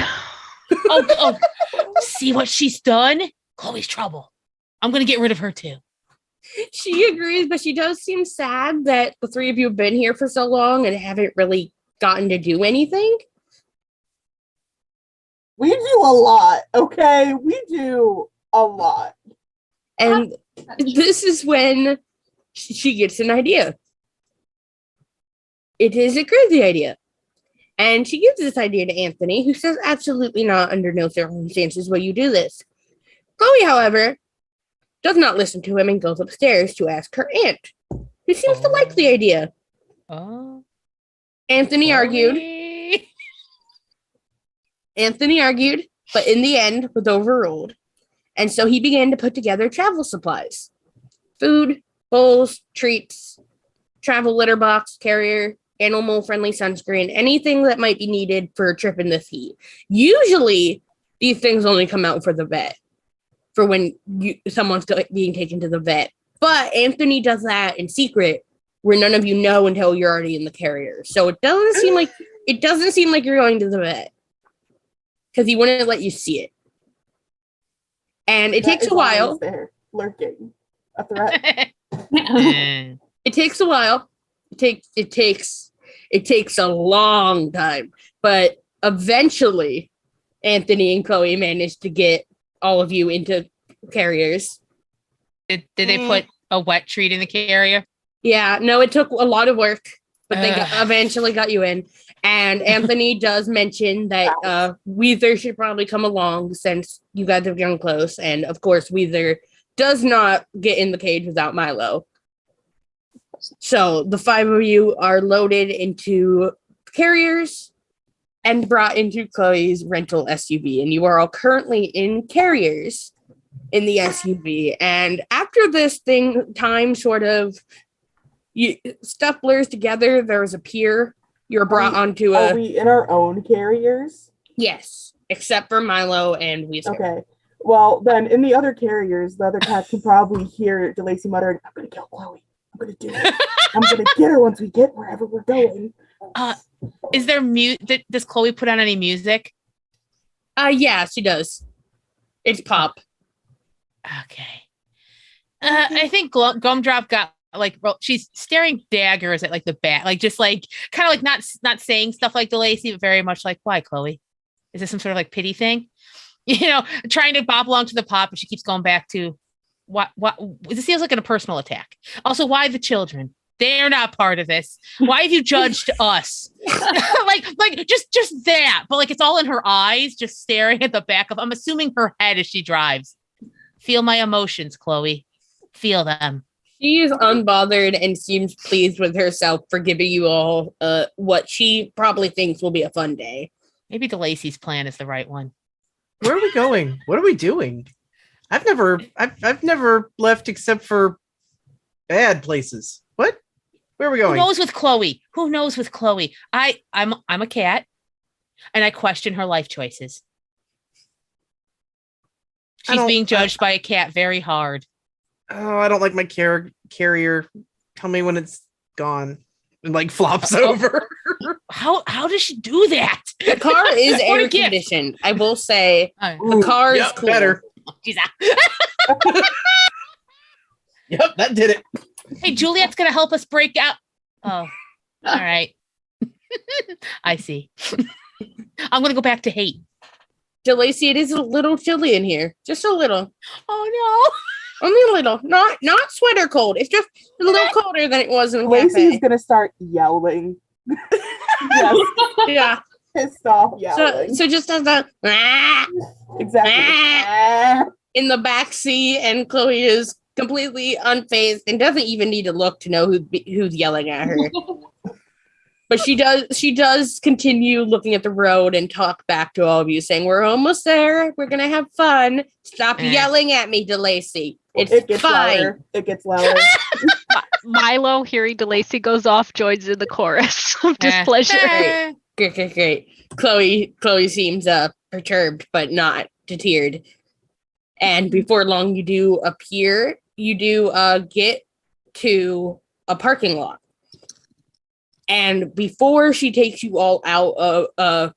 Oh, see what she's done? Chloe's trouble. I'm going to get rid of her too. she agrees, but she does seem sad that the 3 of you have been here for so long and haven't really gotten to do anything. We do a lot, okay? We do a lot. And this is when she gets an idea. It is a crazy idea. And she gives this idea to Anthony, who says absolutely not, under no circumstances will you do this. Chloe, however, does not listen to him and goes upstairs to ask her aunt, who seems to like the idea. Oh, Anthony argued, but in the end was overruled. And so he began to put together travel supplies. Food, bowls, treats, travel litter box, carrier, animal-friendly sunscreen, anything that might be needed for a trip in this heat. Usually, these things only come out for the vet, for when someone's being taken to the vet. But Anthony does that in secret, where none of you know until you're already in the carrier. So it doesn't seem like you're going to the vet, because he wouldn't let you see it. And it That takes is a while. always there, lurking. A threat. It takes a while. It takes a long time, but eventually Anthony and Chloe managed to get all of you into carriers. Did they put a wet treat in the carrier? Yeah, no, it took a lot of work, but they Ugh. eventually got you in. And Anthony does mention that Weezer should probably come along since you guys have grown close. And of course, Weezer does not get in the cage without Milo. So the 5 of you are loaded into carriers and brought into Chloe's rental SUV. And you are all currently in carriers in the SUV. And after this time sort of stuff blurs together, there's a pier. You're brought onto Are we in our own carriers? Yes, except for Milo and Weezer. Okay. Well, then in the other carriers, the other cats can probably hear DeLacy muttering, "I'm gonna kill Chloe. I'm gonna do it. I'm gonna get her once we get wherever we're going." Is there does Chloe put on any music? Yeah, she does. It's pop. Okay. I think Gumdrop got she's staring daggers at the back, just kind of not saying stuff like DeLacy, but very much like, why, Chloe? Is this some sort of pity thing? Trying to bob along to the pop, but she keeps going back to what this feels like a personal attack. Also, why the children? They're not part of this. Why have you judged us? just that, but it's all in her eyes, just staring at the back of, I'm assuming, her head as she drives. Feel my emotions, Chloe. Feel them. She is unbothered and seems pleased with herself for giving you all what she probably thinks will be a fun day. Maybe DeLacy's plan is the right one. Where are we going? What are we doing? I've never left except for bad places. What? Where are we Who going? knows with Chloe? Who knows with Chloe? I'm a cat, and I question her life choices. She's being judged by a cat very hard. Oh, I don't like my carrier. Tell me when it's gone. And like flops over. How does she do that? The car is What a air gift. conditioned. I will say Oh, the car is Yep, cool. better. she's out. Yep, that did it. Hey, Juliet's gonna help us break out. Oh, all right. I see. I'm gonna go back to hate. DeLacy, it is a little chilly in here. Just a little. Oh Only a little. Not sweater cold. It's just a little colder than it was in the Lacey is cafe. gonna start yelling. Yes, Yeah. pissed off yelling. So just as a Exactly. in the back seat, and Chloe is completely unfazed and doesn't even need to look to know who's yelling at her. But she does continue looking at the road and talk back to all of you, saying, "We're almost there. We're gonna have fun. Stop yelling at me, DeLacy. It's It gets fine." louder. It gets louder. Milo, hearing DeLacy goes off, joins in the chorus of displeasure. Great. Chloe seems perturbed, but not deterred. And before long, you do get to a parking lot. And before she takes you all out of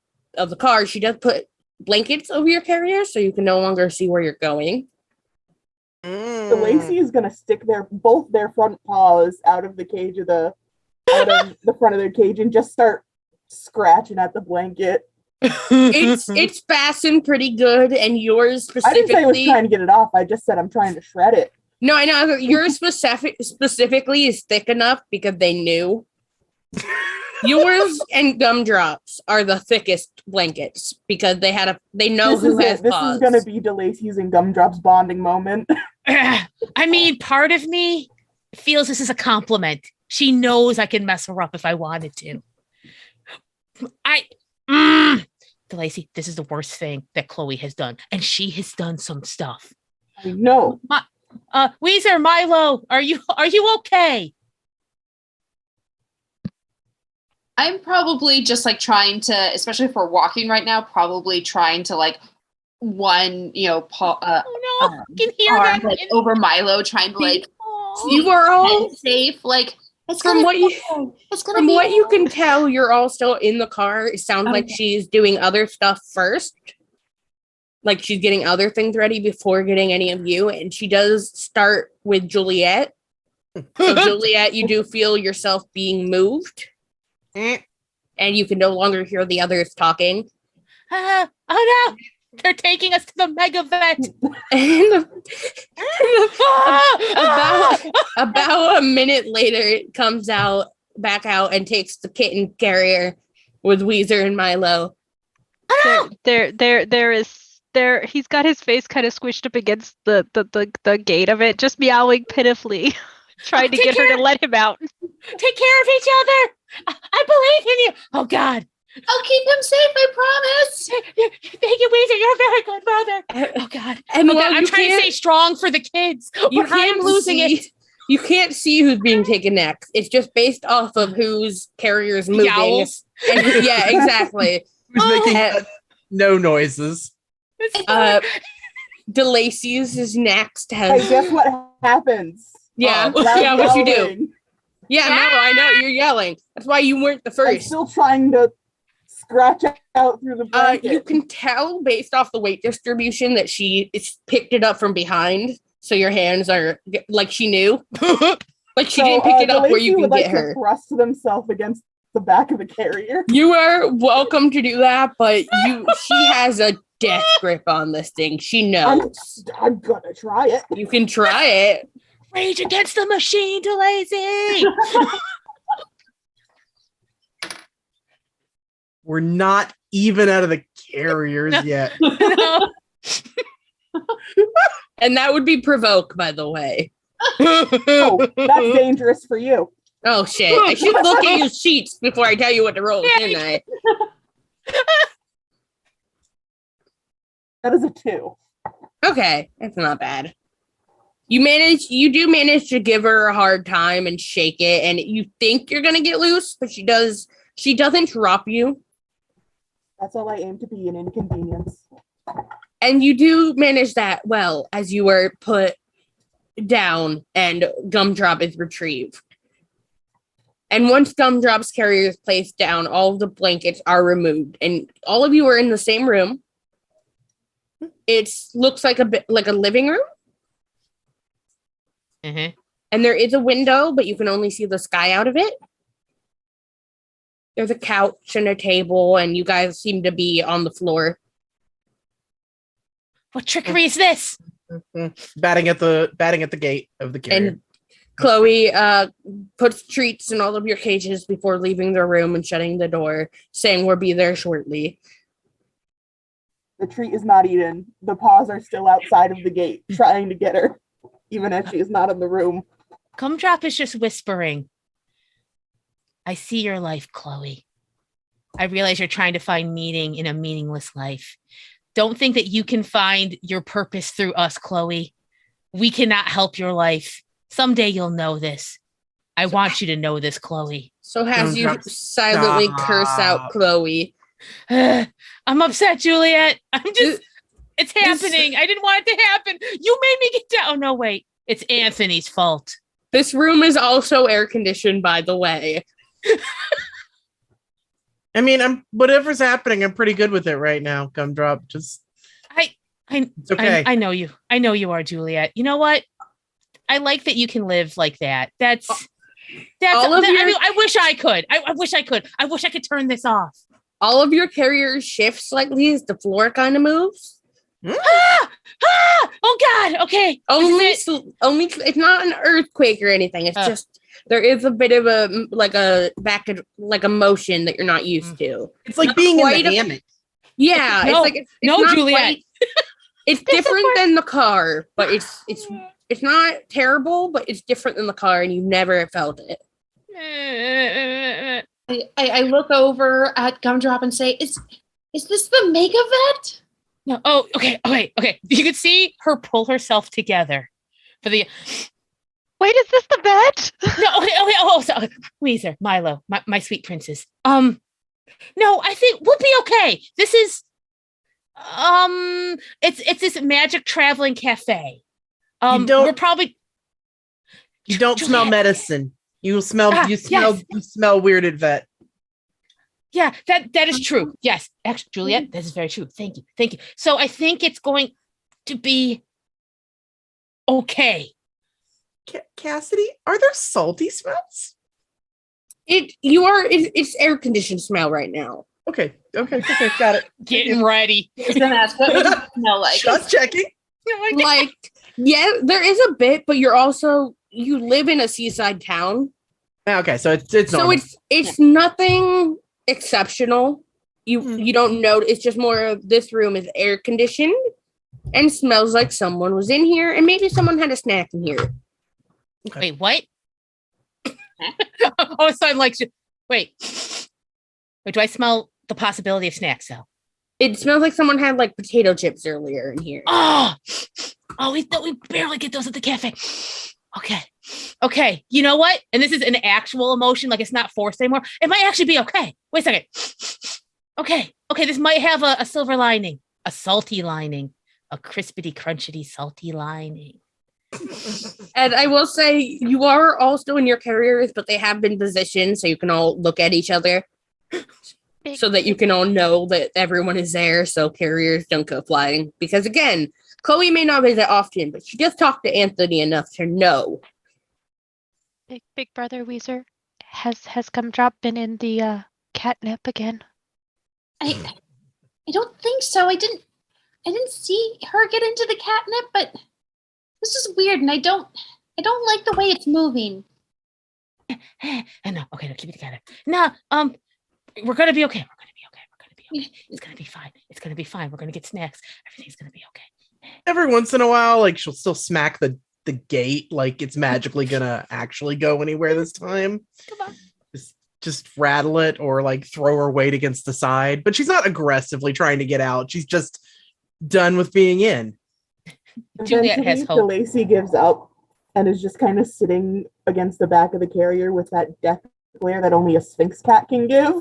the car, she does put blankets over your carrier so you can no longer see where you're going. So Lacey is gonna stick both their front paws out of the front of their cage and just start scratching at the blanket. It's fastened pretty good, and yours I didn't say I was specifically. trying to get it off. I just said I'm trying to shred it. No, I know yours specifically is thick enough because they knew. Yours and Gumdrops are the thickest blankets because they know who has This paws. is gonna be DeLacy's and Gumdrop's bonding moment. I mean, part of me feels this is a compliment. She knows I can mess her up if I wanted to. DeLacy, this is the worst thing that Chloe has done, and she has done some stuff. I know. Weezer, Milo, are you okay? I'm probably just like trying to, especially if we're walking right now, probably trying to like one, paw, Oh no, I can hear arm that like over Milo, trying to like You are all safe. Like it's from gonna what be you okay. It's gonna from be what you okay. can tell, you're all still in the car. It sounds like Okay. she's doing other stuff first. Like she's getting other things ready before getting any of you. And she does start with Juliet. So Juliet, you do feel yourself being moved. And you can no longer hear the others talking. Oh no, they're taking us to the mega vet. And about a minute later, it comes back out and takes the kitten carrier with Weezer and Milo. He's got his face kind of squished up against the gate of it, just meowing pitifully, trying to get her to let him out. Take care of each other. I believe in you. Oh God. I'll keep him safe. I promise. Thank you, Weezer. You're a very good brother. Oh God. And Oh, while God. I'm you trying to can't- stay strong for the kids. you But I am can't losing see- it. You can't see who's being taken next. It's just based off of whose carrier's moving. Yowls. And yeah, exactly. Who's making Uh, no noises? DeLacy's is next. Hey, guess what happens? Yeah, Loud yeah. What you do? yelling. Yeah, no, I know you're yelling. That's why you weren't the I'm first. still trying to scratch out through the blanket. You can tell based off the weight distribution that it's picked it up from behind. So your hands are like she knew. Like she didn't pick it up where DeLacy you can would like get her. to thrust themselves against the back of the carrier. You are welcome to do that, but she has a death grip on this thing. She knows. I'm gonna try it. You can try it. Rage against the machine, DeLacy. We're not even out of the carriers yet. No. And that would be provoke, by the way. Oh, that's dangerous for you. Oh shit. I should look at your sheets before I tell you what to roll, shouldn't I? That is a 2. Okay, that's not bad. You do manage to give her a hard time and shake it, and you think you're gonna get loose, but she doesn't drop you. That's all I aim to be, an inconvenience. And you do manage that well as you were put down and Gumdrop is retrieved. And once Gumdrop's carrier is placed down, all of the blankets are removed, and all of you are in the same room. It looks like a bit like a living room. Mm-hmm. And there is a window, but you can only see the sky out of it. There's a couch and a table, and you guys seem to be on the floor. What trickery is this? Batting at the gate of the carrier. And Chloe puts treats in all of your cages before leaving the room and shutting the door, saying we'll be there shortly. The treat is not eaten. The paws are still outside of the gate, trying to get her, even if she is not in the room. Gumdrop is just whispering. I see your life, Chloe. I realize you're trying to find meaning in a meaningless life. Don't think that you can find your purpose through us, Chloe. We cannot help your life. Someday you'll know this. I want you to know this, Chloe. So as you silently curse out Chloe. I'm upset, Juliet. It's happening. I didn't want it to happen. You made me get down. Oh, no, wait. It's Anthony's fault. This room is also air conditioned, by the way. I mean, whatever's happening, I'm pretty good with it right now. Gumdrop, just it's okay. I know you. I know you are, Juliet. You know what? I like that you can live like that. I wish I could. I wish I could. I wish I could turn this off. All of your carriers shift slightly as the floor kind of moves. Oh God. Okay. Only it's not an earthquake or anything. It's just there is a bit of a motion that you're not used to. It's like being in the hammock. Yeah, it's Juliet. It's different than the car, but it's not terrible, but it's different than the car, and you've never felt it. I look over at Gumdrop and say, "Is this the mega vet?" No. Oh, okay. Okay. You could see her pull herself together for the. Wait, is this the vet? No. Okay. Oh, sorry. Weezer, Milo, my sweet princess. No, I think we'll be okay. This is, it's this magic traveling cafe. You don't Juliet. smell medicine. You smell weird at vet. Yeah, that is true. Yes. Actually, Juliet, that is very true. Thank you. So I think it's going to be okay. Cassidy, are there salty smells? It's air conditioned smell right now. Okay, got it. Getting ready. I was gonna ask, what does it smell like? Just checking. Like, yeah, there is a bit, but you live in a seaside town. Okay, so it's normal. So it's nothing exceptional. You don't know. It's just more of this room is air conditioned and smells like someone was in here, and maybe someone had a snack in here. Okay. Wait, what? Oh, so I'm like, wait. Do I smell the possibility of snacks though? It smells like someone had like potato chips earlier in here. Oh, we barely get those at the cafe. Okay. You know what? And this is an actual emotion, like it's not forced anymore. It might actually be okay. Wait a second. Okay. This might have a silver lining, a salty lining, a crispity, crunchity, salty lining. And I will say you are all still in your carriers, but they have been positioned so you can all look at each other so that you can all know that everyone is there so carriers don't go flying. Because again, Chloe may not visit often, but she does talk to Anthony enough to know. Big brother Weezer, has Gumdrop been in the catnip again? I don't think so. I didn't see her get into the catnip, but this is weird, and I don't like the way it's moving. No, okay, no, keep it together. No, we're gonna be okay. It's gonna be fine. We're gonna get snacks. Everything's gonna be okay. Every once in a while, like she'll still smack the gate, like it's magically gonna actually go anywhere this time. Come on. Just rattle it or like throw her weight against the side, but she's not aggressively trying to get out. She's just done with being in. Juliet has Eventually, hope. Lacey gives up and is just kind of sitting against the back of the carrier with that death glare that only a Sphinx cat can give.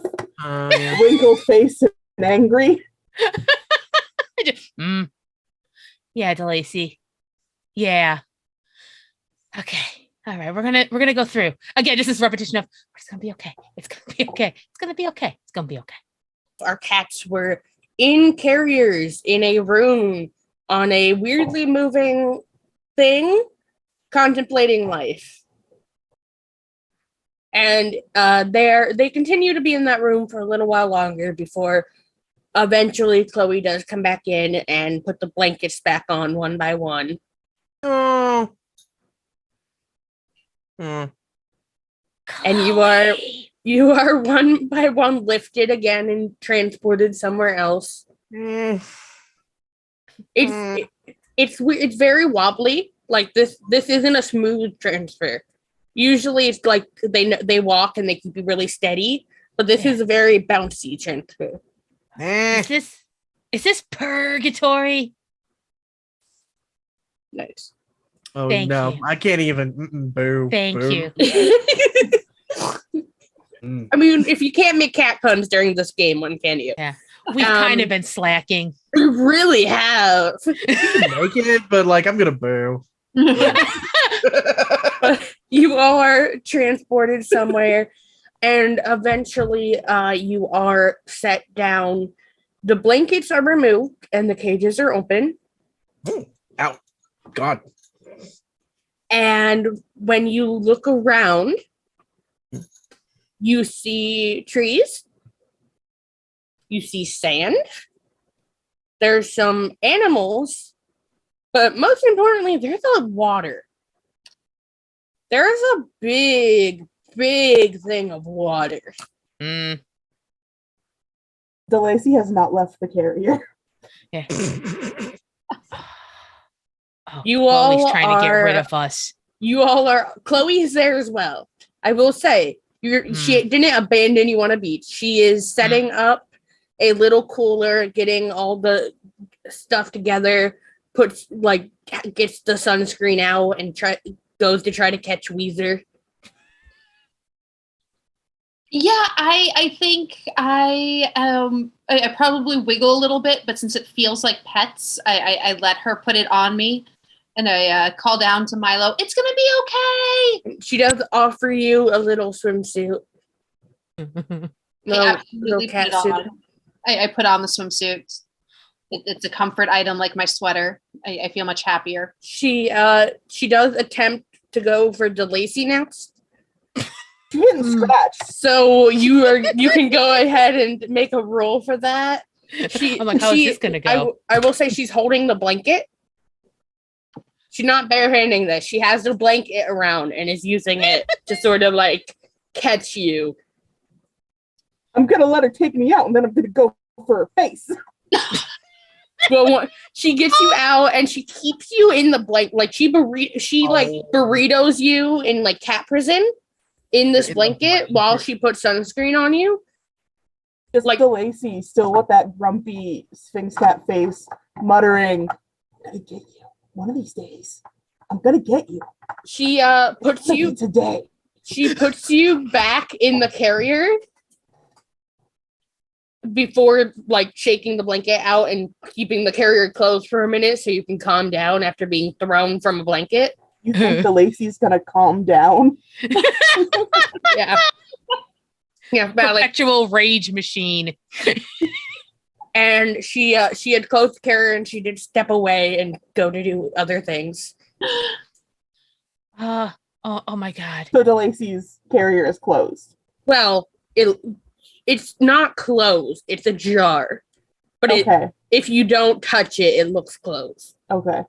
Yeah. Wrinkled face and angry. Yeah, DeLacy. Yeah. Okay. All right. We're gonna go through. Again, just this repetition of it's gonna be okay. It's gonna be okay. It's gonna be okay. It's gonna be okay. Our cats were in carriers in a room on a weirdly moving thing, contemplating life. And they continue to be in that room for a little while longer before eventually Chloe does come back in and put the blankets back on one by one. Oh. Mm. And you are one by one lifted again and transported somewhere else. Mm. It's very wobbly. Like this isn't a smooth transfer. Usually it's like they walk and they keep you really steady, but this is a very bouncy transfer. Is this purgatory? Nice. Oh Thank no, you. I can't even. Boo. Thank boo. you. I mean, if you can't make cat puns during this game, when can you? Yeah. We've kind of been slacking. We really have. Make it, but like I'm gonna boo. You are transported somewhere, and eventually you are set down. The blankets are removed and the cages are open. Ow. God. And when you look around, you see trees. You see sand. There's some animals, but most importantly, there's a water. There's a big, big thing of water. Mm, DeLacy has not left the carrier. yeah. Oh, You Chloe's all trying to get rid are- of us. You all are. Chloe's there as well. I will say, she didn't abandon you on a beach. She is setting up a little cooler, getting all the stuff together, gets the sunscreen out, and goes to try to catch Weezer. Yeah, I think I probably wiggle a little bit, but since it feels like pets, I let her put it on me, and I call down to Milo, "It's gonna be okay." She does offer you a little swimsuit. I Little absolutely put cat it suit. on. I put on the swimsuit. It's a comfort item like my sweater. I feel much happier. She does attempt to go for DeLacy next. She didn't scratch. So you can go ahead and make a roll for that. I'm like, how is this gonna go? I will say she's holding the blanket. She's not barehanding this. She has the blanket around and is using it to sort of like catch you. I'm gonna let her take me out, and then I'm gonna go for her face. Well, she gets you out and she keeps you in the blanket. Like she burritos you in like cat prison in this blanket while she puts sunscreen on you. Just like DeLacy, still with that grumpy Sphinx cat face, muttering, "I'm gonna get you one of these days. I'm gonna get you. She puts you today." She puts you back in the carrier before like shaking the blanket out and keeping the carrier closed for a minute so you can calm down after being thrown from a blanket. You think DeLacy's gonna calm down? Yeah. Yeah, about like Perpetual rage machine. and she had closed the carrier and she did step away and go to do other things. Oh my God. So DeLacy's carrier is closed. Well, it's not closed. It's ajar. But Okay. if you don't touch it, it looks closed. Okay.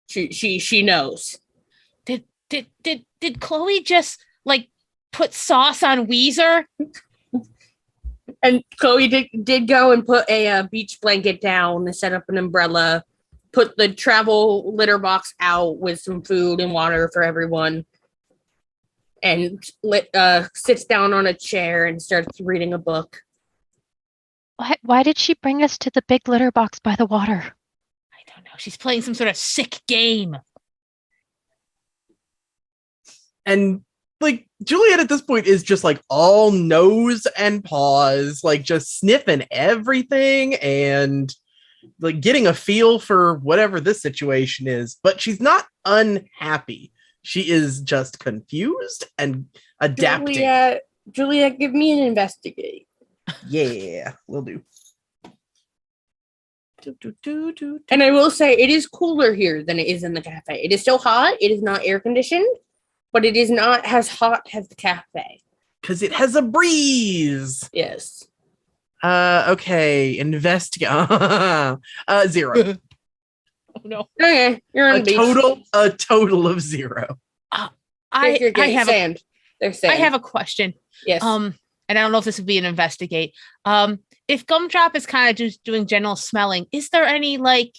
She knows. Did Chloe just like put sauce on Weezer? And Chloe did go and put a beach blanket down and set up an umbrella, put the travel litter box out with some food and water for everyone, and sits down on a chair and starts reading a book. Why did she bring us to the big litter box by the water? I don't know. she's playing some sort of sick game. And like Juliet at this point is just like all nose and paws, like just sniffing everything and like getting a feel for whatever this situation is. But she's not unhappy. She is just confused and adapting. Juliet, give me an investigate. Yeah, will do. And I will say it is cooler here than it is in the cafe. It is still hot. It is not air conditioned, but it is not as hot as the cafe. Because it has a breeze. Yes. Okay, investigate. 0. Oh no. Okay, you're on A the beach. total of 0. I have sand. There's sand. I have a question. Yes. And I don't know if this would be an investigate. If Gumdrop is kind of just doing general smelling, is there any like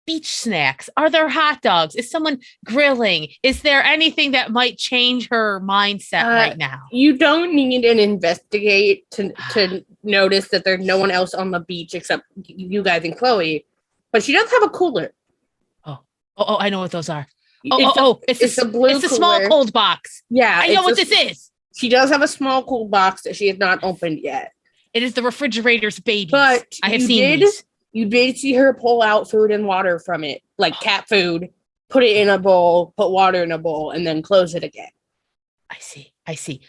beach snacks? Are there hot dogs? Is someone grilling? Is there anything that might change her mindset right now? You don't need an investigate to notice that there's no one else on the beach except you guys and Chloe. But she does have a cooler. Oh, I know what those are. It's a blue It's a small cooler. cold box. Yeah. I know what this is. She does have a small cool box that she has not opened yet. It is the refrigerator's baby. But I have seen these. You did see her pull out food and water from it, like cat food, put it in a bowl, put water in a bowl, and then close it again. I see.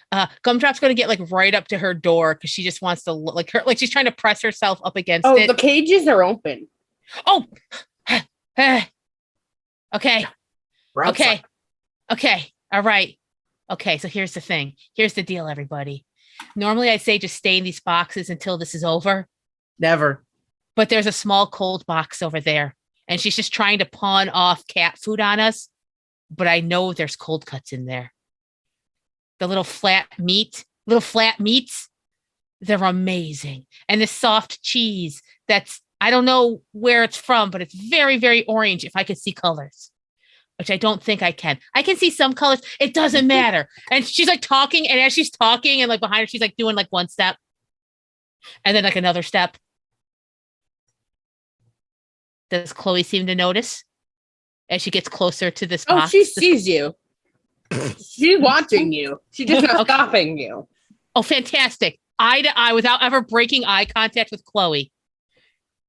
Gumdrop's going to get like right up to her door because she just wants to look like her, like she's trying to press herself up against it. The cages are open. Oh, okay. All right. Okay, so here's the thing. Here's the deal, everybody. Normally I'd say just stay in these boxes until this is over. Never. But there's a small cold box over there. And she's just trying to pawn off cat food on us. But I know there's cold cuts in there. The little flat meats, they're amazing. And the soft cheese I don't know where it's from, but it's very, very orange if I could see colors. Which I don't think I can. I can see some colors. It doesn't matter. And she's like talking, and as she's talking, and like behind her, she's like doing like one step, and then like another step. Does Chloe seem to notice as she gets closer to this box? Oh, she sees you. She's watching you. She's just not stopping you. Oh, fantastic! Eye to eye without ever breaking eye contact with Chloe.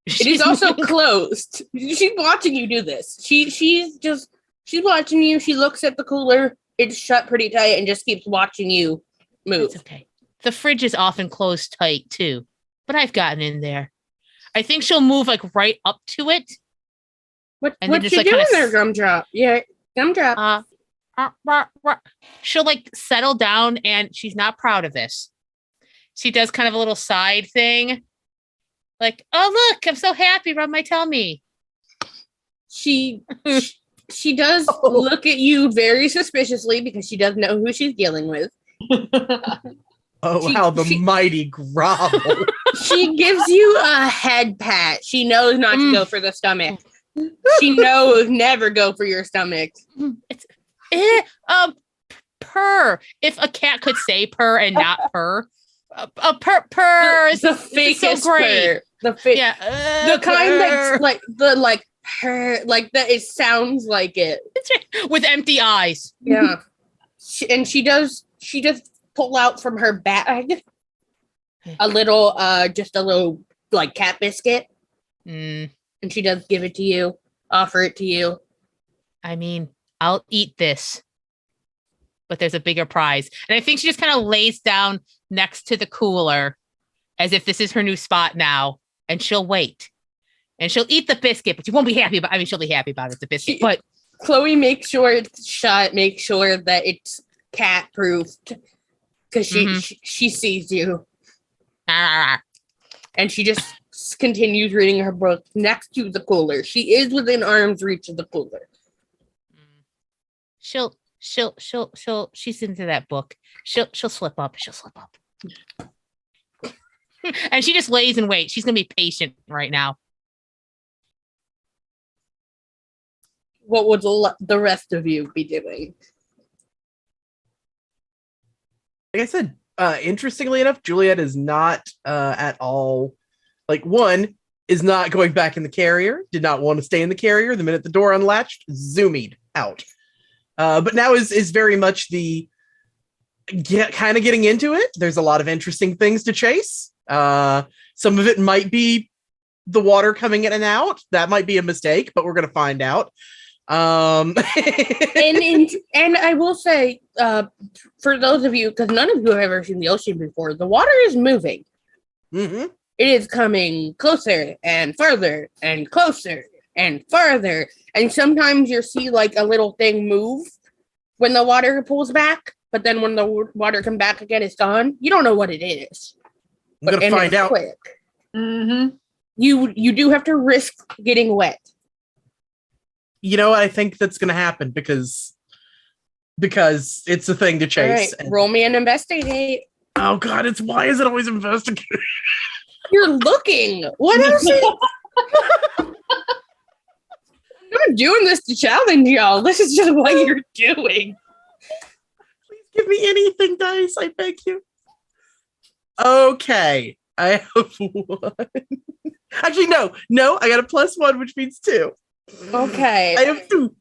It is also closed. She's watching you do this. She's watching you. She looks at the cooler. It's shut pretty tight and just keeps watching you move. It's okay. The fridge is often closed tight too, but I've gotten in there. I think she'll move like right up to it. What you doing there, Gumdrop? Yeah, Gumdrop. She'll like settle down, and she's not proud of this. She does kind of a little side thing. Like, oh, look, I'm so happy. Rub my tummy. She does look at you very suspiciously because she does know who she's dealing with. The mighty grovel. She gives you a head pat. She knows not to go for the stomach. She knows never go for your stomach. Purr. If a cat could say purr and not purr. Purr is the so fakest great. Purr. Yeah. The kind that's like the like her, like that. It sounds like it with empty eyes. Yeah, she does pull out from her bag a little like cat biscuit, and she does give it to you, offer it to you. I mean, I'll eat this, but there's a bigger prize, and I think she just kind of lays down next to the cooler, as if this is her new spot now, and she'll wait. And she'll eat the biscuit, but she won't be happy about it. I mean, she'll be happy about it, the biscuit. But Chloe makes sure it's shut, make sure that it's cat proofed. Because she sees you. And she just continues reading her book next to the cooler. She is within arm's reach of the cooler. She's into that book. She'll slip up. And she just lays and waits. She's gonna be patient right now. What would the rest of you be doing? Like I said, interestingly enough, Juliet is not at all like one. is not going back in the carrier, did not want to stay in the carrier. The minute the door unlatched, zoomied out. But now is very much the kind of getting into it. There's a lot of interesting things to chase. Some of it might be the water coming in and out. That might be a mistake, but we're going to find out. And I will say, for those of you, because none of you have ever seen the ocean before, the water is moving. Mm-hmm. It is coming closer and further and closer and further. And sometimes you'll see like a little thing move when the water pulls back, but then when the water comes back again, it's gone. You don't know what it is. I'm going to find out. Quick. Mm-hmm. You do have to risk getting wet. You know what? I think that's going to happen because it's a thing to chase. All right, roll me an investigate. Oh God, why is it always investigate? You're looking. What else? I'm not doing this to challenge y'all. This is just what you're doing. Please give me anything, dice. I beg you. Okay, I have 1. Actually, no. I got a +1, which means 2. Okay. I have 2.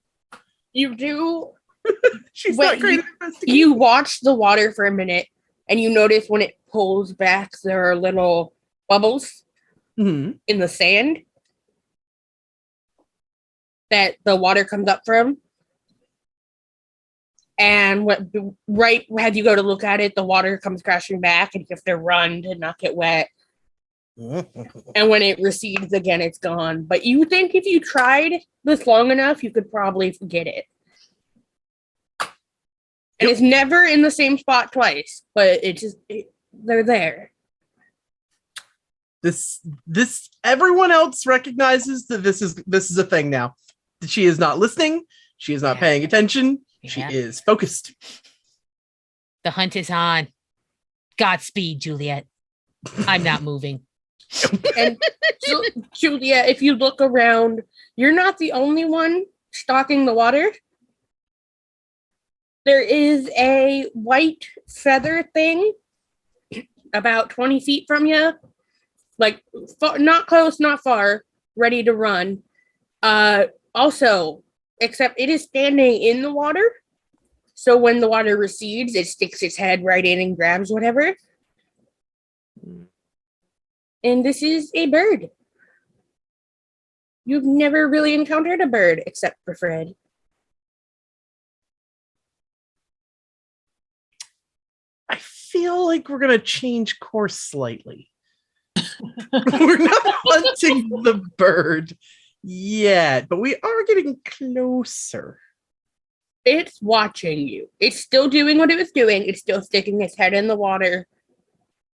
You do. She's Wait, not great at investigating. You watch the water for a minute, and you notice when it pulls back, there are little bubbles Mhm. in the sand that the water comes up from. And right as you go to look at it, the water comes crashing back, and you have to run to not get wet. And when it recedes again, it's gone. But you think if you tried this long enough, you could probably forget it. And it's never in the same spot twice, but they're there. This everyone else recognizes that this is a thing now. That she is not listening. She is not paying attention. She Yeah. is focused. The hunt is on. Godspeed, Juliet. I'm not moving. And Julia, if you look around, you're not the only one stalking the water. There is a white feather thing about 20 feet from you, like not close, not far, ready to run. Also, except it is standing in the water. So when the water recedes, it sticks its head right in and grabs whatever. And this is a bird. You've never really encountered a bird except for Fred. I feel like we're gonna change course slightly. We're not hunting the bird yet, but we are getting closer. It's watching you. It's still doing what it was doing. It's still sticking its head in the water,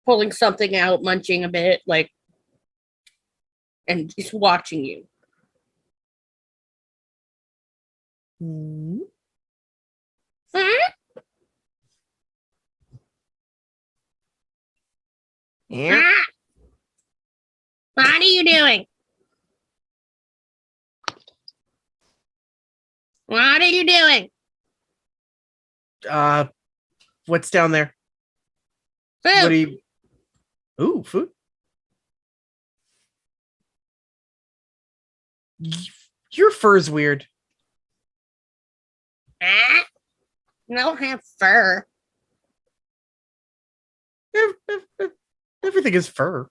pulling something out, munching a bit, and it's watching you. Hmm? Yeah. What are you doing? What are you doing? What's down there? Food. What do you? Ooh, food. Your fur's weird. I don't have fur. Everything is fur.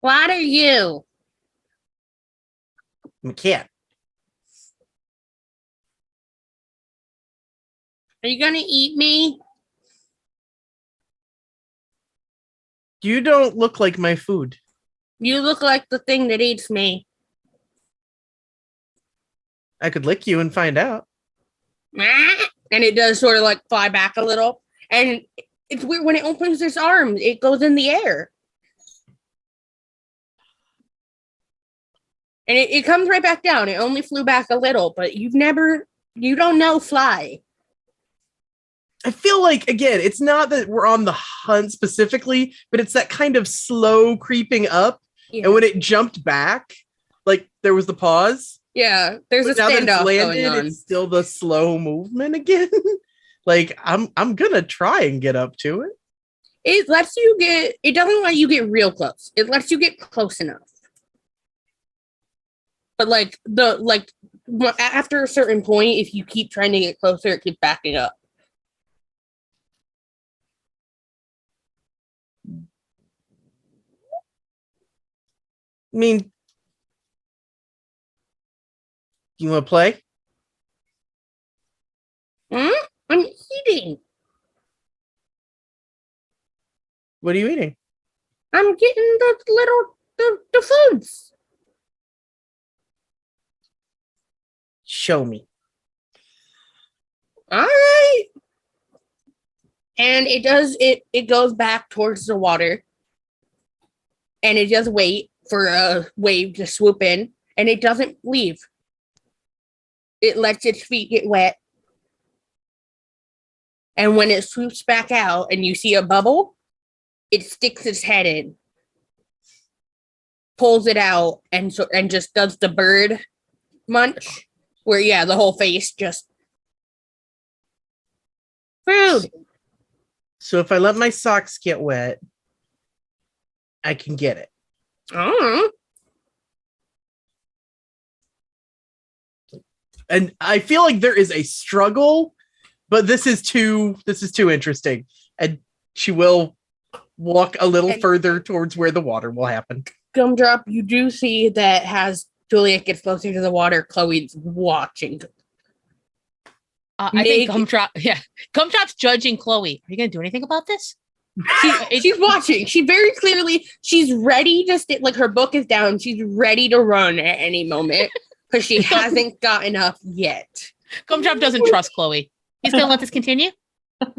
What are you? I'm a cat. Are you gonna eat me? You don't look like my food. You look like the thing that eats me. I could lick you and find out. And it does sort of fly back a little. And it's weird when it opens its arms, it goes in the air. And it comes right back down. It only flew back a little, but you don't know fly. I feel like, again, it's not that we're on the hunt specifically, but it's that kind of slow creeping up. Yeah. And when it jumped back, there was the pause. Yeah, there's a Now that it's standoff landed, going on. it's still the slow movement again. I'm gonna try and get up to it. It lets you get. It doesn't let you get real close. It lets you get close enough. But after a certain point, if you keep trying to get closer, it keeps backing up. I mean, you want to play? I'm eating. What are you eating? I'm getting the foods. Show me. All right. And it goes back towards the water. And it just wait for a wave to swoop in, and it doesn't leave. It lets its feet get wet. And when it swoops back out and you see a bubble, it sticks its head in, pulls it out, and just does the bird munch, where the whole face just food. So if I let my socks get wet, I can get it. And I feel like there is a struggle, but this is too interesting. And she will walk a little further towards where the water will happen. Gumdrop, you do see that as Juliet gets closer to the water, Chloe's watching. I think Gumdrop's judging Chloe. Are you gonna do anything about this? She's watching. She's ready to like her book is down. She's ready to run at any moment because she hasn't gotten up yet. Gumdrop doesn't trust Chloe. He's gonna let this continue.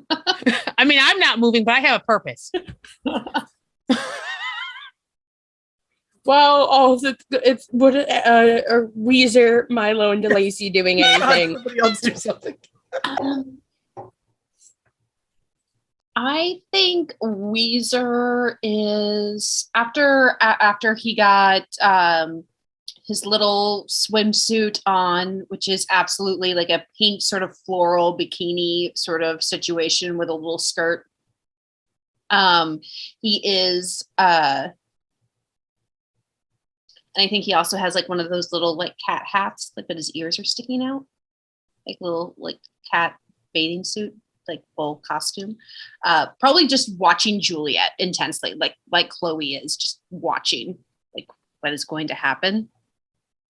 I mean, I'm not moving, but I have a purpose. Well, it's what are Weezer, Milo, and DeLacy doing anything? Somebody else do something. I think Weezer is after he got his little swimsuit on, which is absolutely like a pink sort of floral bikini sort of situation with a little skirt. He is and I think he also has like one of those little like cat hats, like that his ears are sticking out, like little like cat bathing suit, like full costume. Probably just watching Juliet intensely, like Chloe is, just watching like what is going to happen.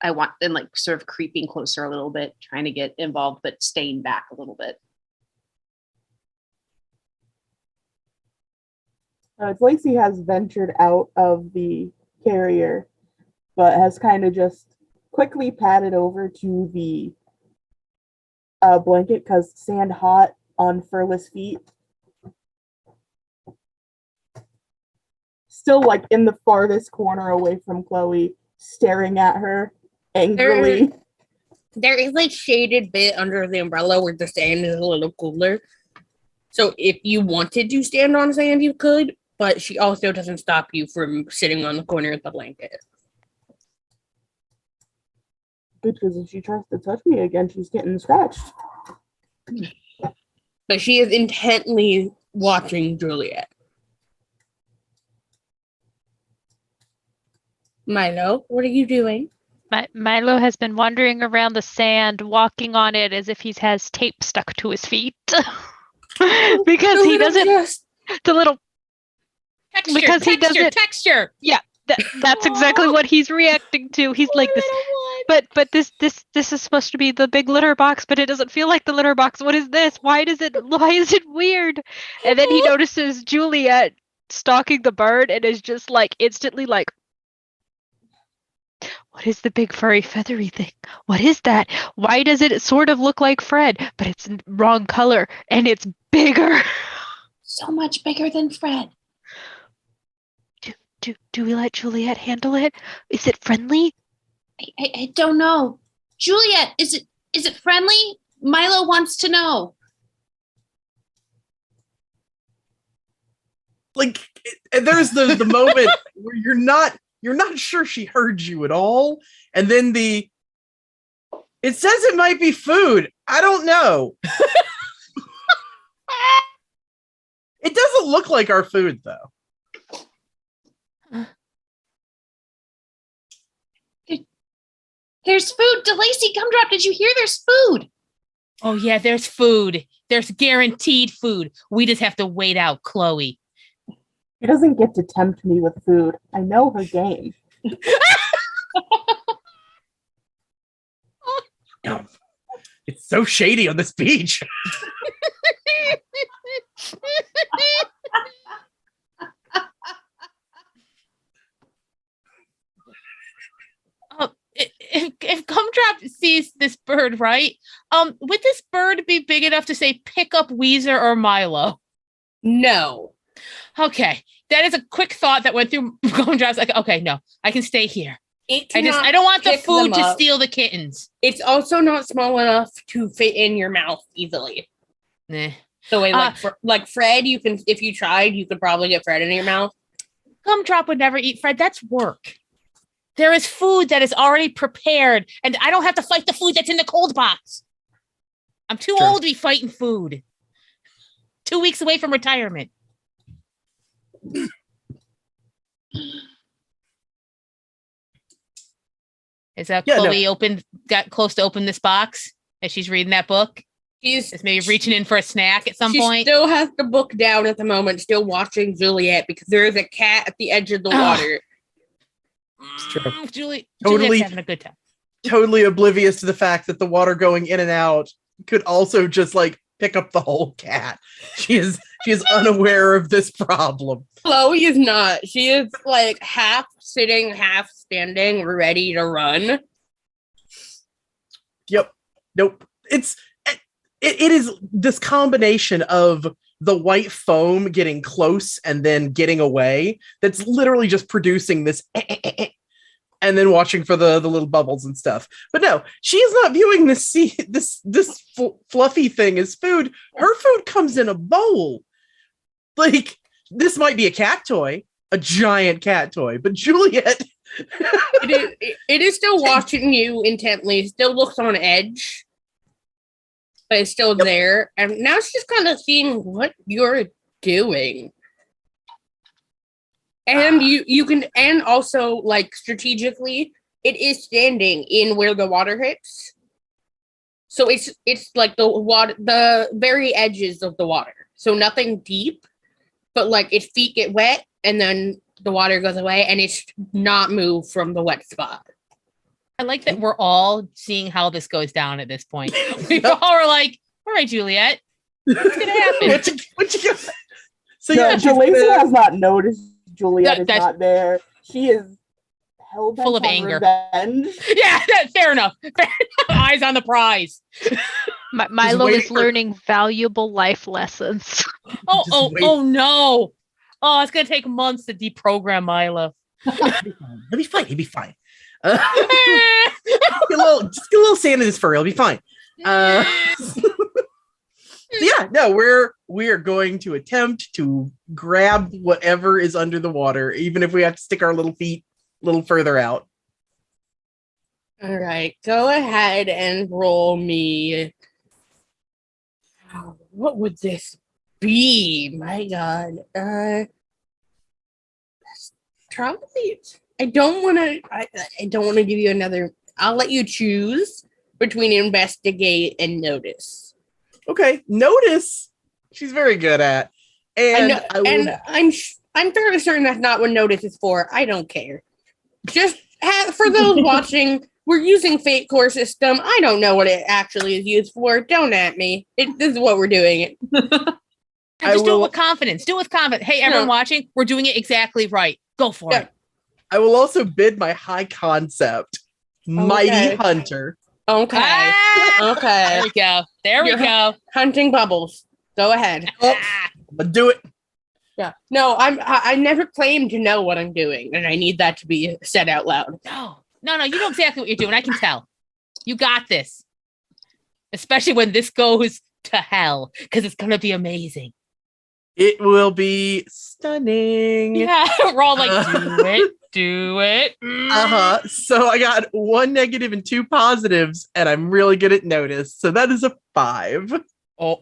I want them like sort of creeping closer a little bit, trying to get involved, but staying back a little bit. Lacey has ventured out of the carrier, but has kind of just quickly padded over to the blanket because sand hot on furless feet. Still like in the farthest corner away from Chloe, staring at her angrily. There is like shaded bit under the umbrella where the sand is a little cooler. So if you wanted to stand on sand, you could, but she also doesn't stop you from sitting on the corner of the blanket. Because if she tries to touch me again, she's getting scratched. But she is intently watching Juliet. Milo, what are you doing? Milo has been wandering around the sand, walking on it as if he has tape stuck to his feet. Because he doesn't the little Texture, because texture, he doesn't texture. Yeah, that's exactly what he's reacting to. He's like this, but this is supposed to be the big litter box, but it doesn't feel like the litter box. What is this? Why is it weird? And then he notices Juliet stalking the bird and is just like instantly like, what is the big furry feathery thing? What is that? Why does it sort of look like Fred, but it's wrong color and it's bigger? So much bigger than Fred. Do we let Juliet handle it? Is it friendly? I don't know. Juliet, is it friendly? Milo wants to know. Like there's the moment where you're not sure she heard you at all, and then it says it might be food. I don't know. It doesn't look like our food, though. There's food. DeLacy, Gumdrop, did you hear there's food? Oh, yeah, there's food. There's guaranteed food. We just have to wait out Chloe. She doesn't get to tempt me with food. I know her game. No. It's so shady on this beach. If Gumdrop sees this bird, right? Would this bird be big enough to say pick up Weezer or Milo? No. Okay, that is a quick thought that went through Gumdrop's. Like, okay, no, I can stay here. I don't want the pick food them to up. steal the kittens. It's also not small enough to fit in your mouth easily. Nah. So like Fred, you can, if you tried, you could probably get Fred in your mouth. Gumdrop would never eat Fred. That's work. There is food that is already prepared, and I don't have to fight the food that's in the cold box. I'm too old to be fighting food. 2 weeks away from retirement. Is Chloe got close to open this box as she's reading that book? She's maybe reaching in for a snack at some point. She still has the book down at the moment, still watching Juliet because there is a cat at the edge of the water. It's true. Juliet's having a good time. Totally oblivious to the fact that the water going in and out could also just like pick up the whole cat. She is unaware of this problem. Chloe is not. She is like half sitting, half standing, ready to run. Yep. Nope. It is this combination of the white foam getting close and then getting away that's literally just producing this and then watching for the little bubbles and stuff. But no, she is not viewing this fluffy thing as food. Her food comes in a bowl. Like, this might be a cat toy, a giant cat toy, but Juliet... it is still watching you intently, still looks on edge. But it's still there, and now it's just kind of seeing what you're doing, and you can, and also like strategically, it is standing in where the water hits, so it's like the very edges of the water, so nothing deep, but like its feet get wet, and then the water goes away, and it's not moved from the wet spot. I like that we're all seeing how this goes down at this point. We all are like, all right, Juliet, what's going to happen? what you got? So DeLacy has not noticed Juliet is not there. She is hell-bent full of on anger. Revenge. Yeah, fair enough. Eyes on the prize. Milo is learning valuable life lessons. Oh no. Oh, it's going to take months to deprogram Milo. He'll be fine. Get a little sand in this fur. It'll be fine. We're going to attempt to grab whatever is under the water, even if we have to stick our little feet a little further out. All right, go ahead and roll me. What would this be? My God, probably. I don't want to give you another. I'll let you choose between investigate and notice. Okay, notice. She's very good at. And I'm fairly certain that's not what notice is for. I don't care. Just for those watching, we're using Fate Core system. I don't know what it actually is used for. Don't at me. This is what we're doing it. Just do it with confidence. Do it with confidence. Hey, everyone watching, we're doing it exactly right. Go for it. I will also bid my high concept, Mighty Hunter. Okay. Okay. There we go. There we go. Hunting bubbles. Go ahead. But do it. Yeah. No, I never claim to know what I'm doing, and I need that to be said out loud. No, you know exactly what you're doing. I can tell. You got this. Especially when this goes to hell, because it's gonna be amazing. It will be stunning. Yeah, we're all like, do it. So I got 1 negative and 2 positives, and I'm really good at notice. So that is a 5. Oh,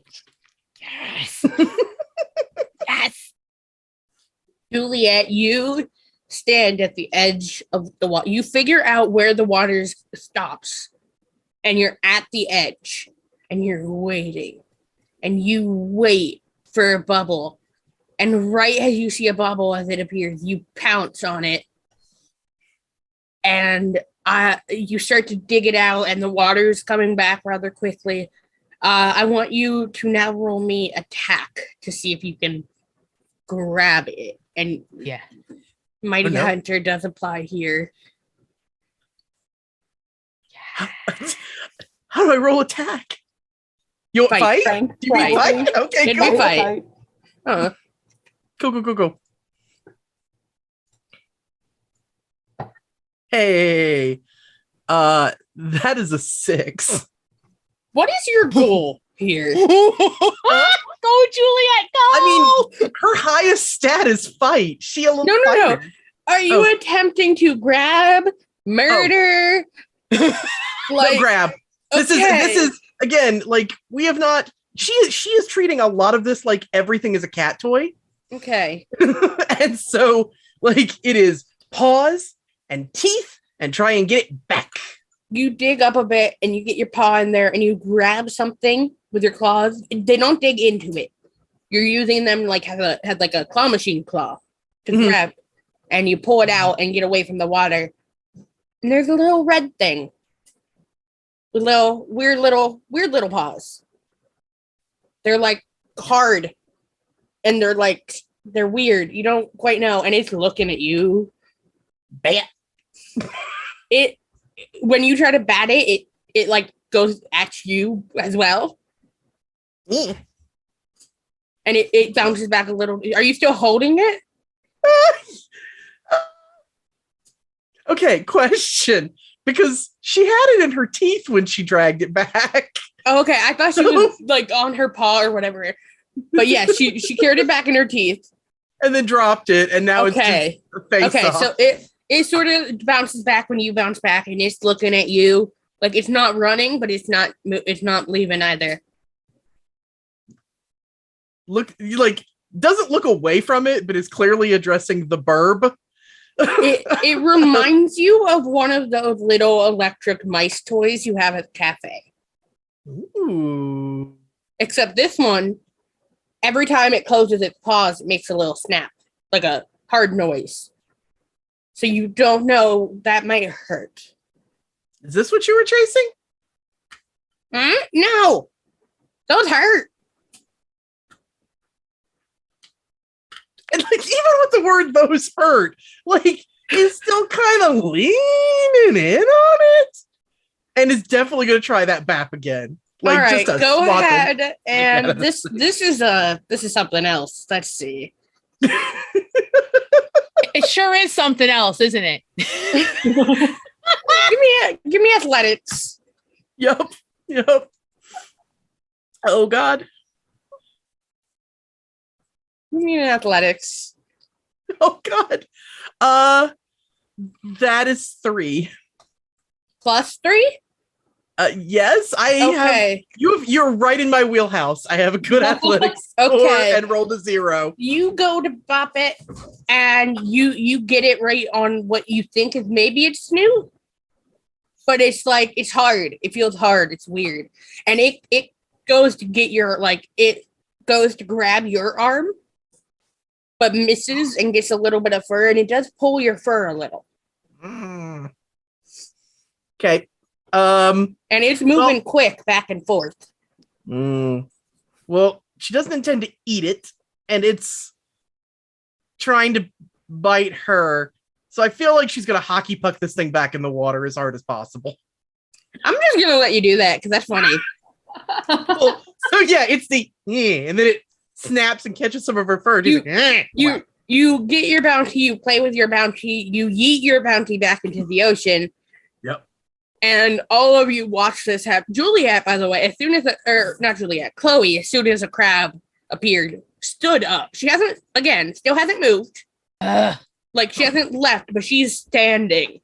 yes. Juliet, you stand at the edge of the water. You figure out where the water stops, and you're at the edge, and you're waiting, and you wait for a bubble. And right as you see a bubble as it appears, you pounce on it, and you start to dig it out, and the water's coming back rather quickly. I want you to now roll me attack to see if you can grab it. And Yeah. Mighty Hunter does apply here. How do I roll attack? You want fight? Frank, Do you mean fight? Okay, It'd cool. be fight. Go. Hey, that is a 6. What is your goal here? Go, Juliet, go! I mean, her highest stat is fight. She a little No. fighter. Are you attempting to grab, murder? No, grab. This is again, like, we have not. She is treating a lot of this like everything is a cat toy. Okay. And so, like, it is paws and teeth and try and get it back. You dig up a bit and you get your paw in there and you grab something with your claws. They don't dig into it. You're using them like had like a claw machine claw to grab, and you pull it out and get away from the water. And there's a little red thing with little weird little paws. They're like hard, and they're weird. You don't quite know, and it's looking at you. Bat. When you try to bat it like goes at you as well. Yeah. And it bounces back a little. Are you still holding it? Okay, question. Because she had it in her teeth when she dragged it back. Oh, okay, I thought she was like on her paw or whatever. But yeah, she carried it back in her teeth. And then dropped it, and now it's just her face off. So it sort of bounces back when you bounce back, and it's looking at you. Like, it's not running, but it's not leaving either. Doesn't look away from it, but is clearly addressing the burb. It reminds you of one of those little electric mice toys you have at Café. Ooh. Except this one, every time it closes its paws, it makes a little snap, like a hard noise. So you don't know, that might hurt. Is this what you were chasing? No, those hurt. And like, even with the word "those hurt," like, he's still kind of leaning in on it, and is definitely going to try that BAP again. Like, all right, just go ahead. them. And this is something else. Let's see. It sure is something else, isn't it? Give me athletics. Yep. Oh God. Give me athletics. Oh God. That is 3. Plus 3? Yes, I have. You're right in my wheelhouse. I have a good athletics score and rolled a 0. You go to bop it, and you get it right on what you think is maybe it's new, but it's like it's hard. It feels hard. It's weird, and it goes to get it goes to grab your arm, but misses and gets a little bit of fur, and it does pull your fur a little. Okay. And it's moving quick back and forth. Well, she doesn't intend to eat it, and it's trying to bite her. So I feel like she's gonna hockey puck this thing back in the water as hard as possible. I'm just gonna let you do that because that's funny. Well, so yeah, it's the and then it snaps and catches some of her fur. You get your bounty, you play with your bounty, you yeet your bounty back into the ocean. Yep. And all of you watch this happen. Juliet, by the way, as soon as not Juliet, Chloe, as soon as a crab appeared, stood up. She still hasn't moved. Like, she hasn't left, but she's standing.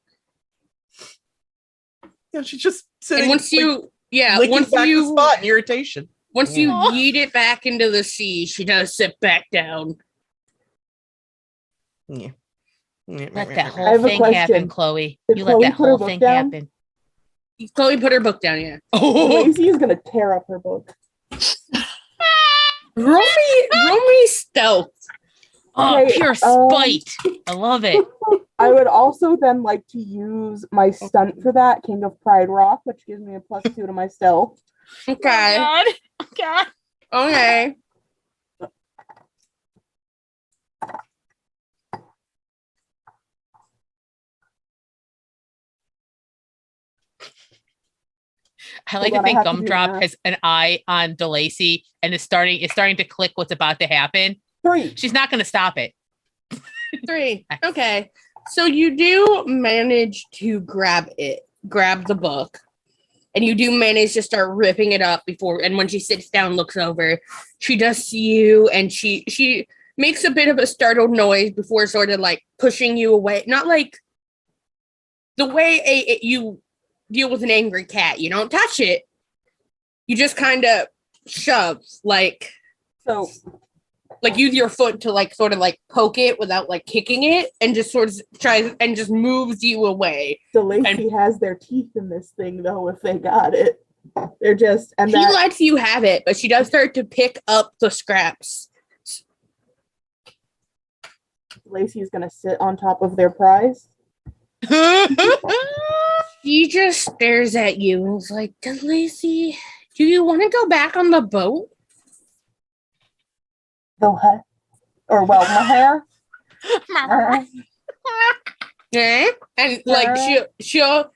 Yeah, she's just sitting. And once you the spot in irritation. Once you yeet it back into the sea, she does sit back down. Yeah. Let that I whole have a thing happen, question. Chloe. Did You let Chloe that put her whole book thing down? happen. Chloe put her book down, yeah. Lacey is gonna tear up her book. Roll me stealth. Oh, Okay, pure spite. I love it. I would also then like to use my stunt for that, King of Pride Rock, which gives me a +2 to my stealth. Okay. Oh, God. Oh, God. Okay. I like Hold to on, I think have to do Gumdrop math. has an eye on DeLacy and is starting to click what's about to happen. 3. She's not going to stop it. 3. Okay. So you do manage to grab the book, and you do manage to start ripping it up before. And when she sits down, looks over, she does see you, and she makes a bit of a startled noise before sort of like pushing you away. Not like the way you deal with an angry cat. You don't touch it. You just kind of shove, like So use your foot to like sort of like poke it without like kicking it, and just sort of tries and just moves you away. DeLacy has their teeth in this thing though, if they got it. They're just and She that lets you have it, but she does start to pick up the scraps. Lacey's gonna sit on top of their prize. She just stares at you and is like, Lacey, do you want to go back on the boat? The what? Or well, my hair. Yeah. And like she'll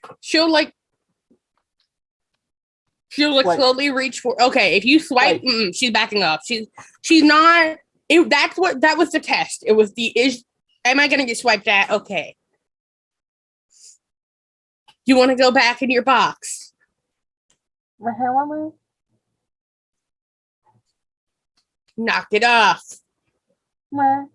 like Swipe. slowly reach for. Okay, if you swipe, she's backing up. She's not. That was the test. It was am I gonna get swiped at? Okay. You want to go back in your box? My hair warmer? Knock it off. Meh.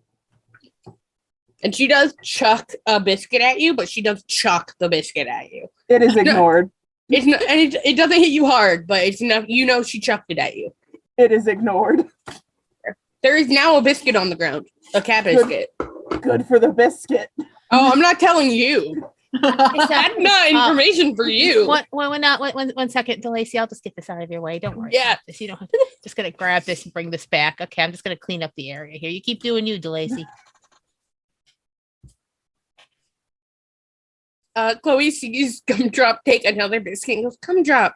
And she does chuck a biscuit at you, but she does chuck the biscuit at you. It is ignored. It's not, and it doesn't hit you hard, but it's enough. You know she chucked it at you. It is ignored. There is now a biscuit on the ground, a cat biscuit. Good for the biscuit. Oh, I'm not telling you. That's not information for you. One second, DeLacy. I'll just get this out of your way. Don't worry. Yeah. About this. You don't have to. Just gonna grab this and bring this back. Okay, I'm just gonna clean up the area here. You keep doing you, DeLacy. Chloe sees Gumdrop take another biscuit and goes, Gumdrop,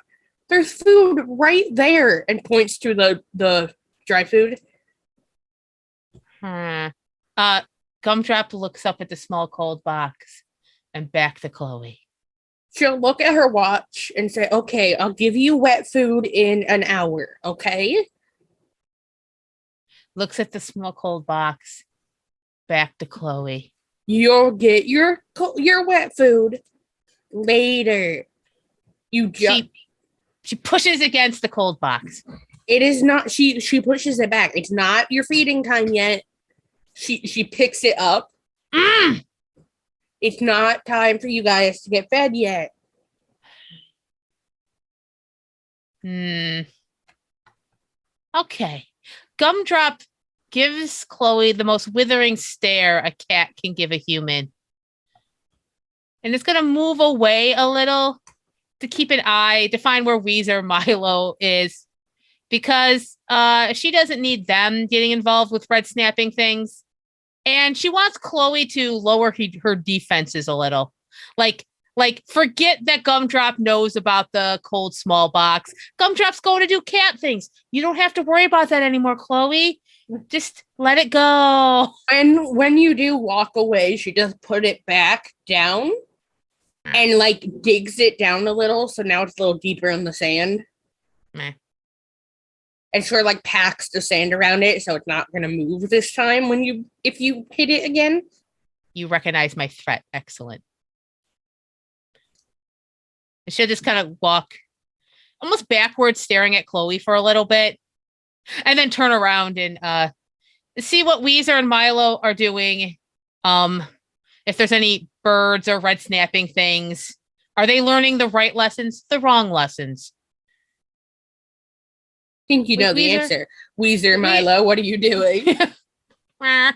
there's food right there, and points to the dry food. Gumdrop looks up at the small cold box and back to Chloe. She'll look at her watch and say, okay, I'll give you wet food in an hour, okay? Looks at the small cold box, back to Chloe. You'll get your wet food later. She pushes against the cold box. It is not. She pushes it back. It's not your feeding time yet. She picks it up. It's not time for you guys to get fed yet. Okay. Gumdrop gives Chloe the most withering stare a cat can give a human. And it's going to move away a little to keep an eye, to find where Weezer Milo is. Because she doesn't need them getting involved with red snapping things. And she wants Chloe to lower her defenses a little. Like, forget that Gumdrop knows about the cold small box. Gumdrop's going to do cat things. You don't have to worry about that anymore, Chloe. Just let it go. And when you do walk away, she does put it back down and like digs it down a little. So now it's a little deeper in the sand. Meh. And sort of like packs the sand around it. So it's not going to move this time if you hit it again. You recognize my threat. Excellent. She'll just kind of walk almost backwards, staring at Chloe for a little bit. And then turn around and see what Weezer and Milo are doing. If there's any birds or red snapping things. Are they learning the right lessons, the wrong lessons? I think you know the answer. Weezer, Milo, what are you doing? I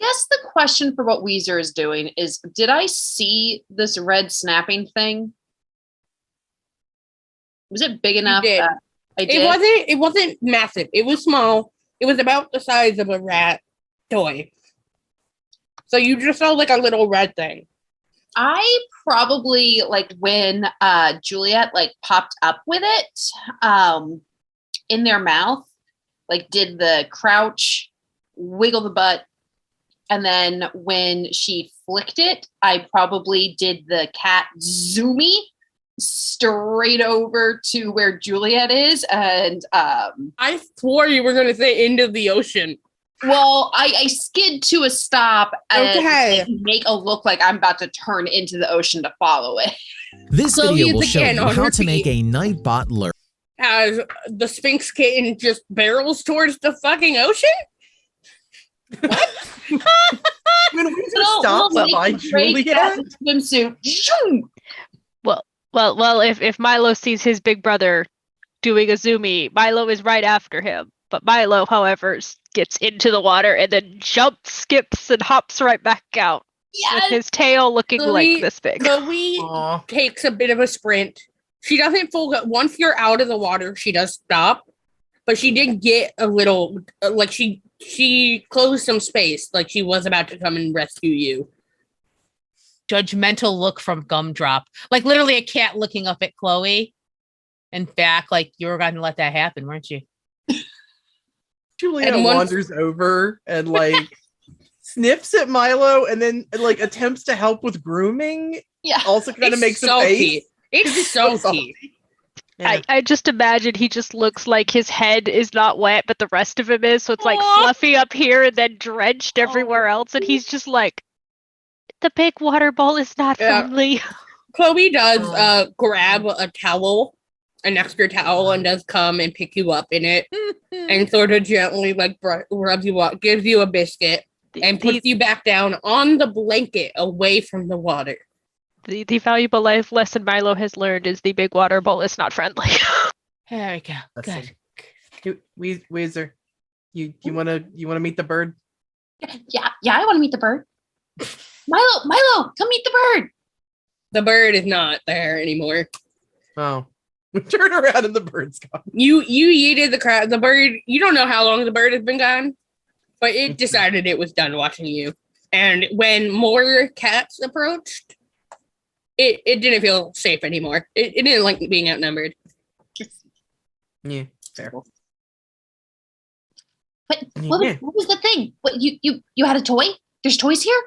guess the question for what Weezer is doing is, did I see this red snapping thing? Was it big enough did. that I did? It wasn't massive. It was small. It was about the size of a rat toy. So you just saw like a little red thing. I probably, like, when Juliet like popped up with it in their mouth, like did the crouch, wiggle the butt, and then when she flicked it, I probably did the cat zoomy straight over to where Juliet is. And I swore you were going to say into the ocean. well, I skid to a stop and Okay. make a look like I'm about to turn into the ocean to follow it. This Chloe video is will show again you on how her to make feet. a Nightbot lure. As the Sphinx kitten just barrels towards the fucking ocean? When Weezer We'll stops make by a great cat Juliet, in a swimsuit. Zoom! Well, if Milo sees his big brother doing a zoomy, Milo is right after him. But Milo, however, gets into the water and then jumps, skips, and hops right back out with Yes! his tail looking Chloe- like this big. Chloe Aw. takes a bit of a sprint. She doesn't full go. Once you're out of the water, she does stop. But she did get a little, like she closed some space, like she was about to come and rescue you. Judgmental look from Gumdrop. Like literally a cat looking up at Chloe and back, like you were going to let that happen, weren't you? Juliet And once- wanders over and like sniffs at Milo and then like attempts to help with grooming. Yeah. Also kind of It's makes a salty. face. It's salty. Yeah. I just imagine he just looks like his head is not wet, but the rest of him is. So it's like Aw. fluffy up here and then drenched everywhere else. And he's just like, the big water bowl is not Yeah. friendly. Chloe does grab a towel, an extra towel, and does come and pick you up in it and sort of gently like rubs you up, gives you a biscuit, and puts you back down on the blanket away from the water. The valuable life lesson Milo has learned is the big water bowl is not friendly. There we go. Listen. Good. Weezer, you wanna meet the bird? Yeah, I want to meet the bird. Milo, come meet the bird. The bird is not there anymore. Oh. We turn around and the bird's gone. You yeeted the crowd. The bird. You don't know how long the bird has been gone, but it decided it was done watching you. And when more cats approached, it didn't feel safe anymore. It didn't like being outnumbered. Yeah, fair. But Yeah. what was the thing? What you had a toy? There's toys here?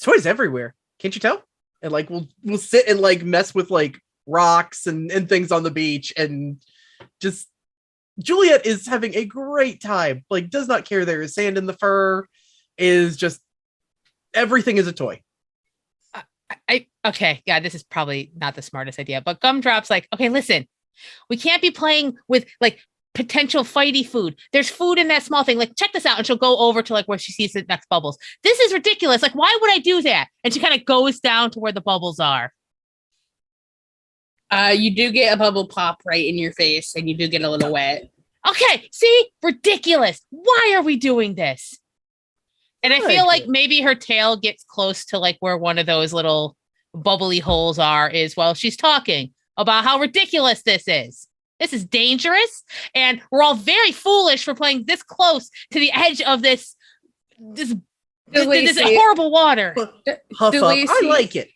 Toys everywhere. Can't you tell? And like we'll sit and like mess with like rocks and things on the beach and just Juliet is having a great time. Like does not care there is sand in the fur, is just everything is a toy. Okay, yeah, this is probably not the smartest idea, but Gumdrop's like, okay, listen, we can't be playing with like potential fighty food. There's food in that small thing. Like, check this out. And she'll go over to like where she sees the next bubbles. This is ridiculous. Like, why would I do that? And she kind of goes down to where the bubbles are. You do get a bubble pop right in your face, and you do get a little wet. Okay, see? Ridiculous. Why are we doing this? And I feel like maybe her tail gets close to like where one of those little bubbly holes are is while she's talking about how ridiculous this is. This is dangerous. And we're all very foolish for playing this close to the edge of this horrible water. Huff up. I Delacey. like it.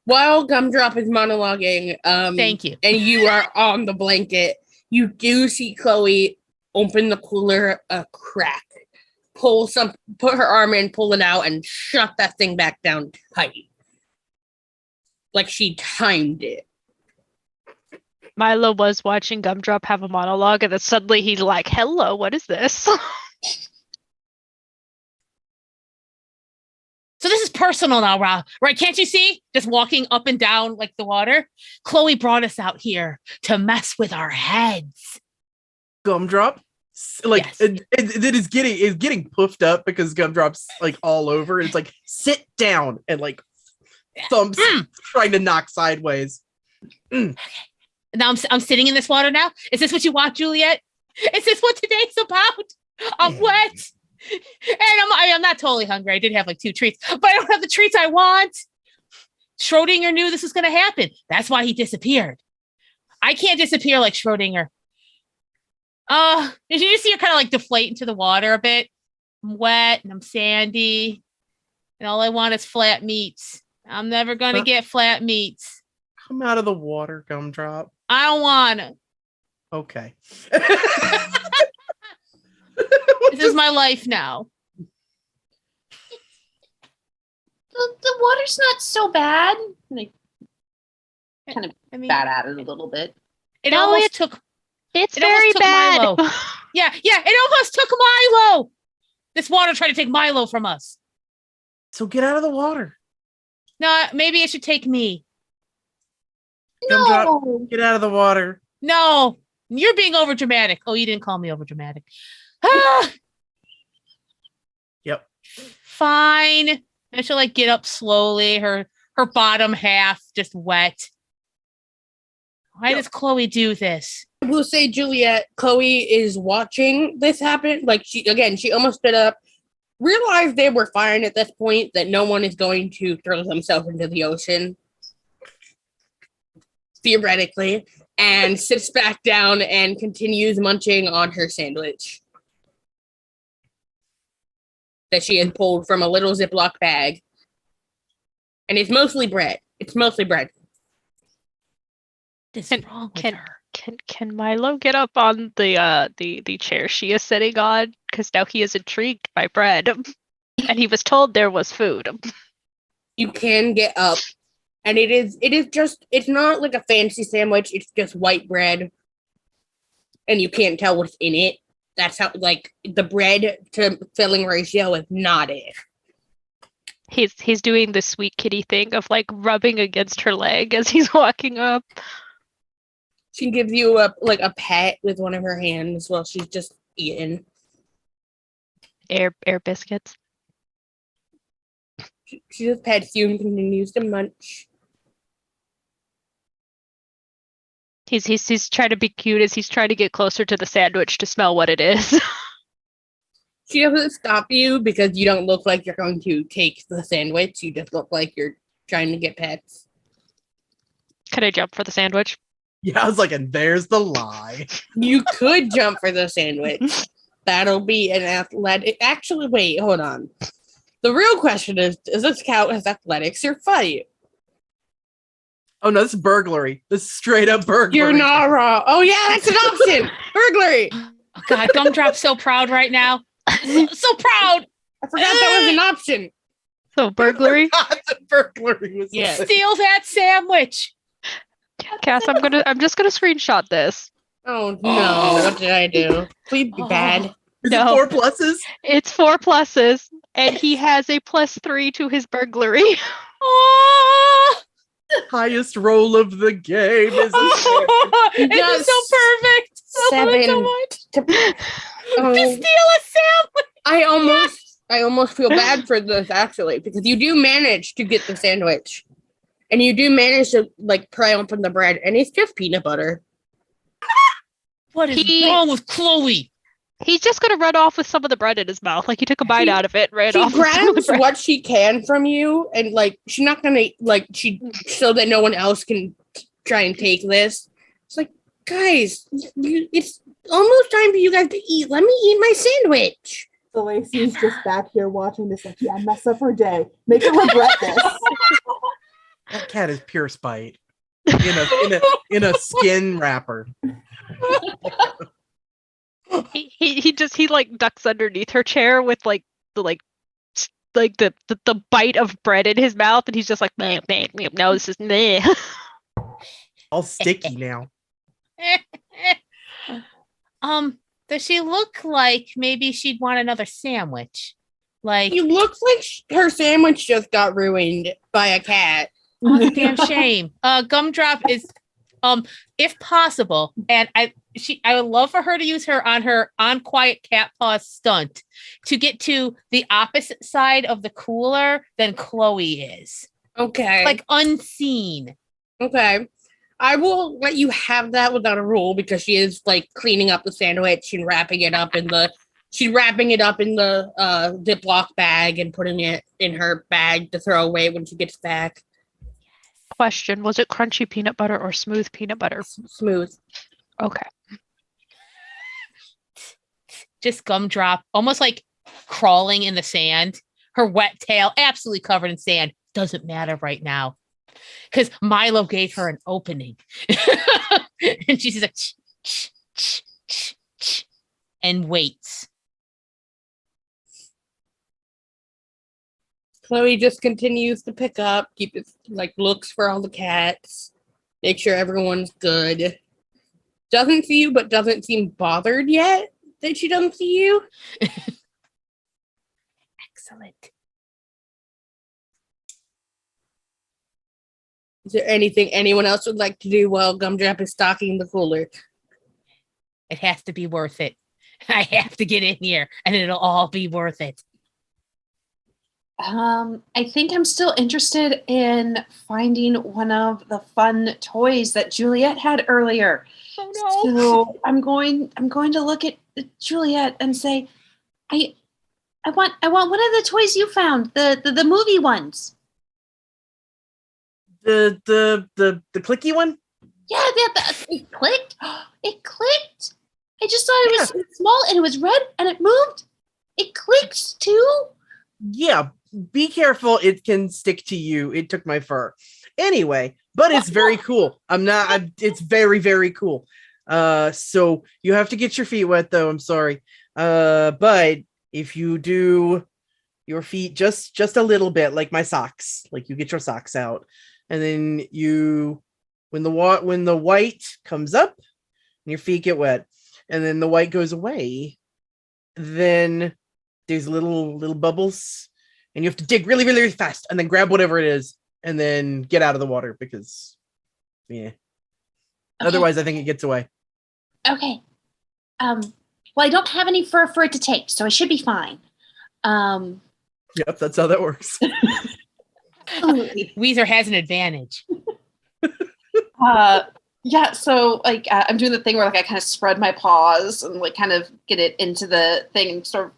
While Gumdrop is monologuing, Thank you. and you are on the blanket, you do see Chloe open the cooler a crack, put her arm in, pull it out, and shut that thing back down tight. Like she timed it. Milo was watching Gumdrop have a monologue, and then suddenly he's like, hello, what is this? So this is personal now, Rob, right? Can't you see? Just walking up and down like the water. Chloe brought us out here to mess with our heads. Gumdrop, like Yes. it is getting puffed up because Gumdrop's like all over. It's like sit down and like thumps trying to knock sideways. Now I'm sitting in this water now. Is this what you want, Juliet? Is this what today's about? I'm wet. I'm not totally hungry. I did have like 2 treats, but I don't have the treats I want. Schrodinger knew this was going to happen. That's why he disappeared. I can't disappear like Schrodinger. Did you just see her kind of like deflate into the water a bit? I'm wet and I'm sandy, and all I want is flat meats. I'm never going to get flat meats. Come out of the water, Gumdrop. I don't want to. Okay. This is my life now. The water's not so bad. Like, kind of bad at it a little bit. It's very bad. Milo. Yeah, it almost took Milo. This water tried to take Milo from us. So get out of the water. No, maybe it should take me. Gumdrop, get out of the water. No, you're being over dramatic. Oh, you didn't call me over dramatic. Yep. Fine. And she'll like get up slowly, her bottom half just wet. Why does Chloe do this? I will say, Juliet, Chloe is watching this happen. Like, she almost stood up, realized they were fine at this point, that no one is going to throw themselves into the ocean, theoretically, and sits back down and continues munching on her sandwich that she has pulled from a little Ziploc bag. And it's mostly bread. What's wrong with her? Can Milo get up on the chair she is sitting on? Because now he is intrigued by bread, and he was told there was food. You can get up, and it's not like a fancy sandwich. It's just white bread, and you can't tell what's in it. That's how, like, the bread to filling ratio is not it. He's doing the sweet kitty thing of like rubbing against her leg as he's walking up. She gives you a pet with one of her hands while she's just eating. Air biscuits. She just pets you and continues to munch. He's trying to be cute as he's trying to get closer to the sandwich to smell what it is. She doesn't stop you because you don't look like you're going to take the sandwich. You just look like you're trying to get pets. Can I jump for the sandwich? Yeah, I was like, and there's the lie. You could jump for the sandwich. That'll be an athletic. Actually, wait, hold on. The real question is, does this count as athletics or fight? Oh no, this is burglary. This is straight up burglary. You're not wrong. Oh yeah, that's an option. Burglary. Oh God, Gumdrop's so proud right now. So proud. I forgot that was an option. So burglary. Burglary was Steal that sandwich. Cass, I'm just gonna screenshot this. Oh no, what did I do? Please be bad. Is it 4 pluses? It's 4 pluses, and he has a +3 to his burglary. Oh, Highest roll of the game is it's so perfect. I love it so much. To steal a sandwich. I almost feel bad for this actually, because you do manage to get the sandwich. And you do manage to like pry open the bread, and it's just peanut butter. What is wrong with Chloe? He's just gonna run off with some of the bread in his mouth. Like he took a bite out of it, ran off. She grabs what she can from you, and like she's not gonna so that no one else can try and take this. It's like, guys, it's almost time for you guys to eat. Let me eat my sandwich. So Lacey's just back here watching this, like, yeah, mess up her day. Make her regret this. That cat is pure spite. In a skin wrapper. He like ducks underneath her chair with like the bite of bread in his mouth, and he's just like, no, this is meh. All sticky now. Does she look like maybe she'd want another sandwich? Like, She looks like her sandwich just got ruined by a cat. oh, it's a damn shame. Gumdrop is, if possible, and I would love for her to use her on quiet cat paw stunt to get to the opposite side of the cooler than Chloe is. Okay. Like unseen. Okay. I will let you have that without a rule because she is like cleaning up the sandwich and wrapping it up in the she's wrapping it up in the Ziploc bag and putting it in her bag to throw away when she gets back. Question, was it crunchy peanut butter or smooth peanut butter? Smooth. Okay. Just Gumdrop, almost like crawling in the sand. Her wet tail absolutely covered in sand. Doesn't matter right now. Because Milo gave her an opening. And she's like, and waits. Chloe just continues to pick up, keep it like looks for all the cats, make sure everyone's good. Doesn't see you, but doesn't seem bothered yet that she doesn't see you. Excellent. Is there anything anyone else would like to do while Gumdrop is stocking the cooler? It has to be worth it. I have to get in here and it'll all be worth it. I think I'm still interested in finding one of the fun toys that Juliet had earlier. Oh no. So I'm going to look at Juliet and say, I want one of the toys you found, the movie ones. The clicky one? Yeah, it clicked. It clicked. I just thought it was small and it was red and it moved. It clicked too. Yeah, be careful. It can stick to you. It took my fur. Anyway, but it's very cool. It's very, very cool. So you have to get your feet wet though. I'm sorry. But if you do your feet just a little bit, like my socks, like you get your socks out, and then when the white comes up, and your feet get wet, and then the white goes away, then there's little bubbles, and you have to dig really, really, really fast, and then grab whatever it is, and then get out of the water because, Okay. Otherwise I think it gets away. Okay. Well, I don't have any fur for it to take, so I should be fine. Yep, that's how that works. Weezer has an advantage. Yeah, so like I'm doing the thing where like I kind of spread my paws and like kind of get it into the thing and sort of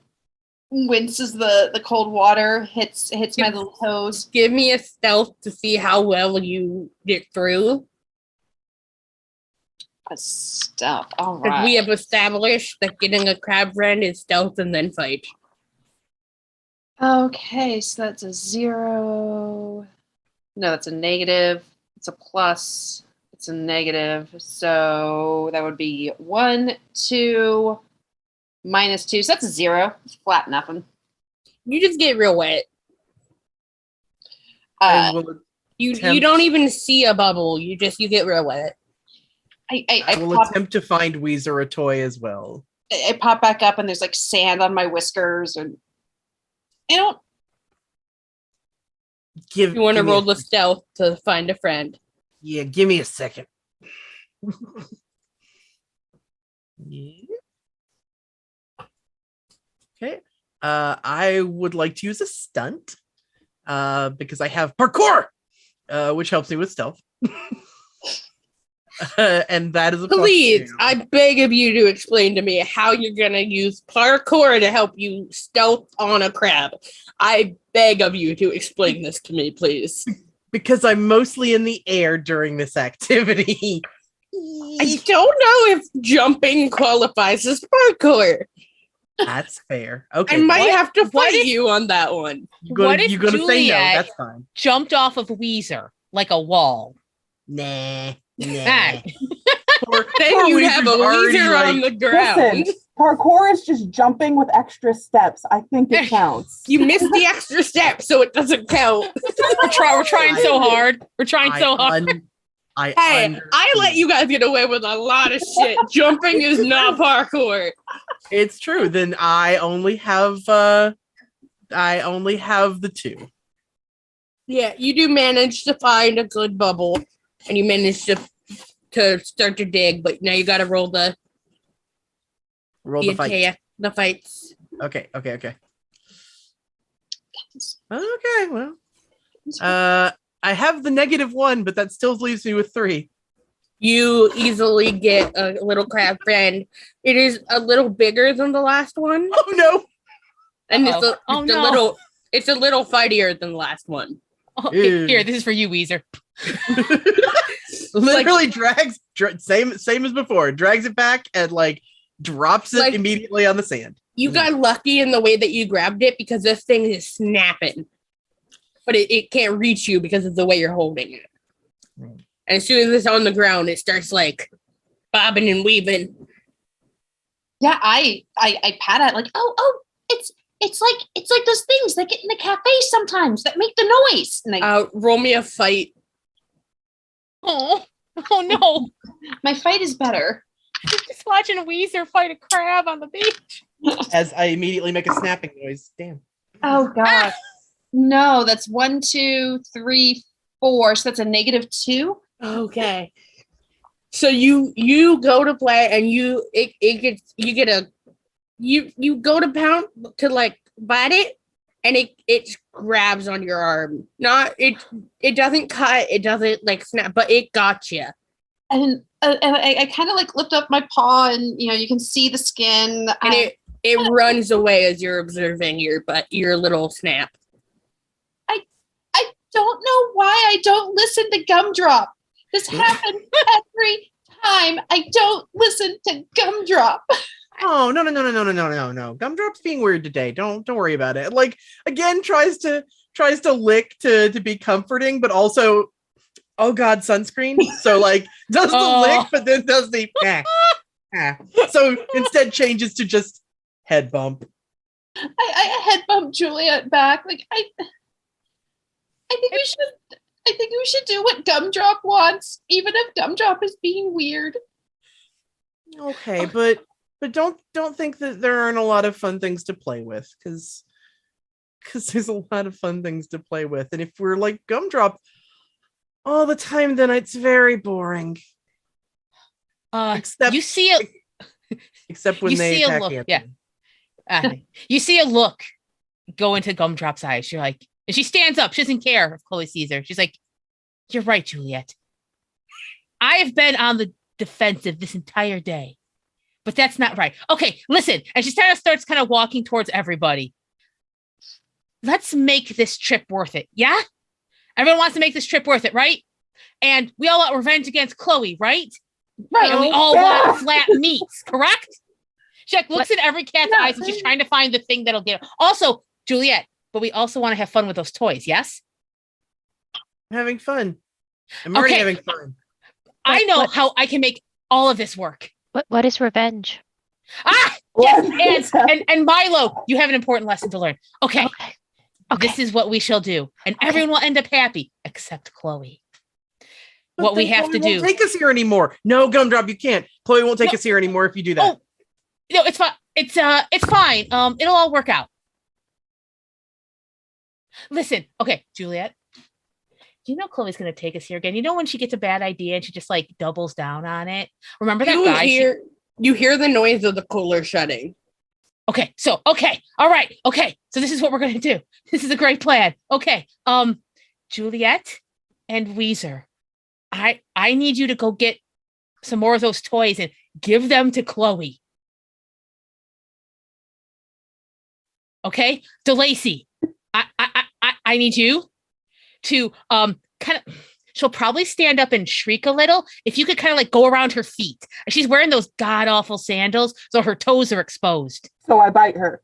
wince as the cold water hits my little toes. Give me a stealth to see how well you get through. A stealth. All Because right. we have established that getting a crab friend is stealth and then fight. Okay, so that's a 0. No, that's a negative. It's a plus. It's a negative. So that would be 1, 2, minus 2. So that's a 0. It's flat nothing. You just get real wet. I will You attempt- don't even see a bubble. You get real wet. I will attempt to find Weezer a toy as well. I pop back up and there's like sand on my whiskers and I don't. You want to give me roll a- the stealth to find a friend. Yeah, give me a second. Yeah. Okay. I would like to use a stunt because I have parkour, which helps me with stealth. And that is a Please, +2. I beg of you to explain to me how you're going to use parkour to help you stealth on a crab. I beg of you to explain this to me, please. Because I'm mostly in the air during this activity. I don't know if jumping qualifies as parkour. That's fair. Okay. I might What- have to what fight if- you on that one. What if you're gonna say no? Juliet- That's fine. Jumped off of Weezer like a wall. Nah. Ah. Then you have a already, Weezer on the ground. Listen, parkour is just jumping with extra steps. I think it counts. You missed the extra step, so it doesn't count. We're trying so hard. We're trying so hard. Hey, I let you guys get away with a lot of shit. Jumping is not parkour. It's true. Then I only have the 2. Yeah, you do manage to find a good bubble, and you manage to start to dig, but now you got to roll the fight. the fights. Okay. Okay. Well. I have the -1, but that still leaves me with 3. You easily get a little crab friend. It is a little bigger than the last one. Oh no! And it's a little fightier than the last one. Oh, Ew. here, this is for you, Weezer. Literally same as before. Drags it back and drops it immediately on the sand. You got lucky in the way that you grabbed it because this thing is snapping. But it can't reach you because of the way you're holding it. Right. And as soon as it's on the ground, it starts bobbing and weaving. Yeah, I pat it like, it's like those things that get in the cafe sometimes that make the noise. And Roll me a fight. Oh no. My fight is better. Just watching Weezer fight a crab on the beach. As I immediately make a snapping noise. Damn. Oh god. No, that's 1, 2, 3, 4. So that's a -2. Okay. So you go to play and you go to pound to bite it and it grabs on your arm. It doesn't cut, it doesn't snap, but it got you. And I kind of lift up my paw and you can see the skin. And it runs away as you're observing your little snap. I don't know why I don't listen to Gumdrop. This happens every time. I don't listen to Gumdrop. Oh no. Gumdrop's being weird today. Don't worry about it. Again, tries to lick to be comforting, but also, oh god, sunscreen. So does the lick, but then does the So instead changes to just head bump. I head bump Juliet back. I think we should do what Gumdrop wants, even if Gumdrop is being weird. Okay, but don't think that there aren't a lot of fun things to play with, because there's a lot of fun things to play with, and if we're like Gumdrop all the time, then it's very boring. Except when they attack Anthony. Yeah. You see a look go into Gumdrop's eyes. You're like, and she stands up. She doesn't care if Chloe sees her. She's like, "You're right, Juliet. I have been on the defensive this entire day, but that's not right. Okay, listen." And she starts walking towards everybody. Let's make this trip worth it. Yeah? Everyone wants to make this trip worth it, right? And we all want revenge against Chloe, right? Right. And we all want flat meats, correct? She looks at every cat's eyes and she's trying to find the thing that'll get her. Also, Juliet, but we also want to have fun with those toys, yes? I'm having fun. I'm already having fun. I know how I can make all of this work. What is revenge? Yes, and Milo, you have an important lesson to learn. Okay. This is what we shall do, and everyone will end up happy except Chloe. But what we have Chloe to do. Won't take us here anymore. No, Gumdrop, you can't. Chloe won't take us here anymore if you do that. Oh, no, it's fine. It's fine. It'll all work out. Listen, okay, Juliet. You know Chloe's gonna take us here again. You know when she gets a bad idea and she just doubles down on it. Remember that guy? You hear the noise of the cooler shutting. Okay, all right, okay. So this is what we're gonna do. This is a great plan. Okay, Juliet and Weezer, I need you to go get some more of those toys and give them to Chloe. Okay, DeLacy, I need you to she'll probably stand up and shriek a little. If you could go around her feet. She's wearing those god awful sandals, so her toes are exposed. So I bite her.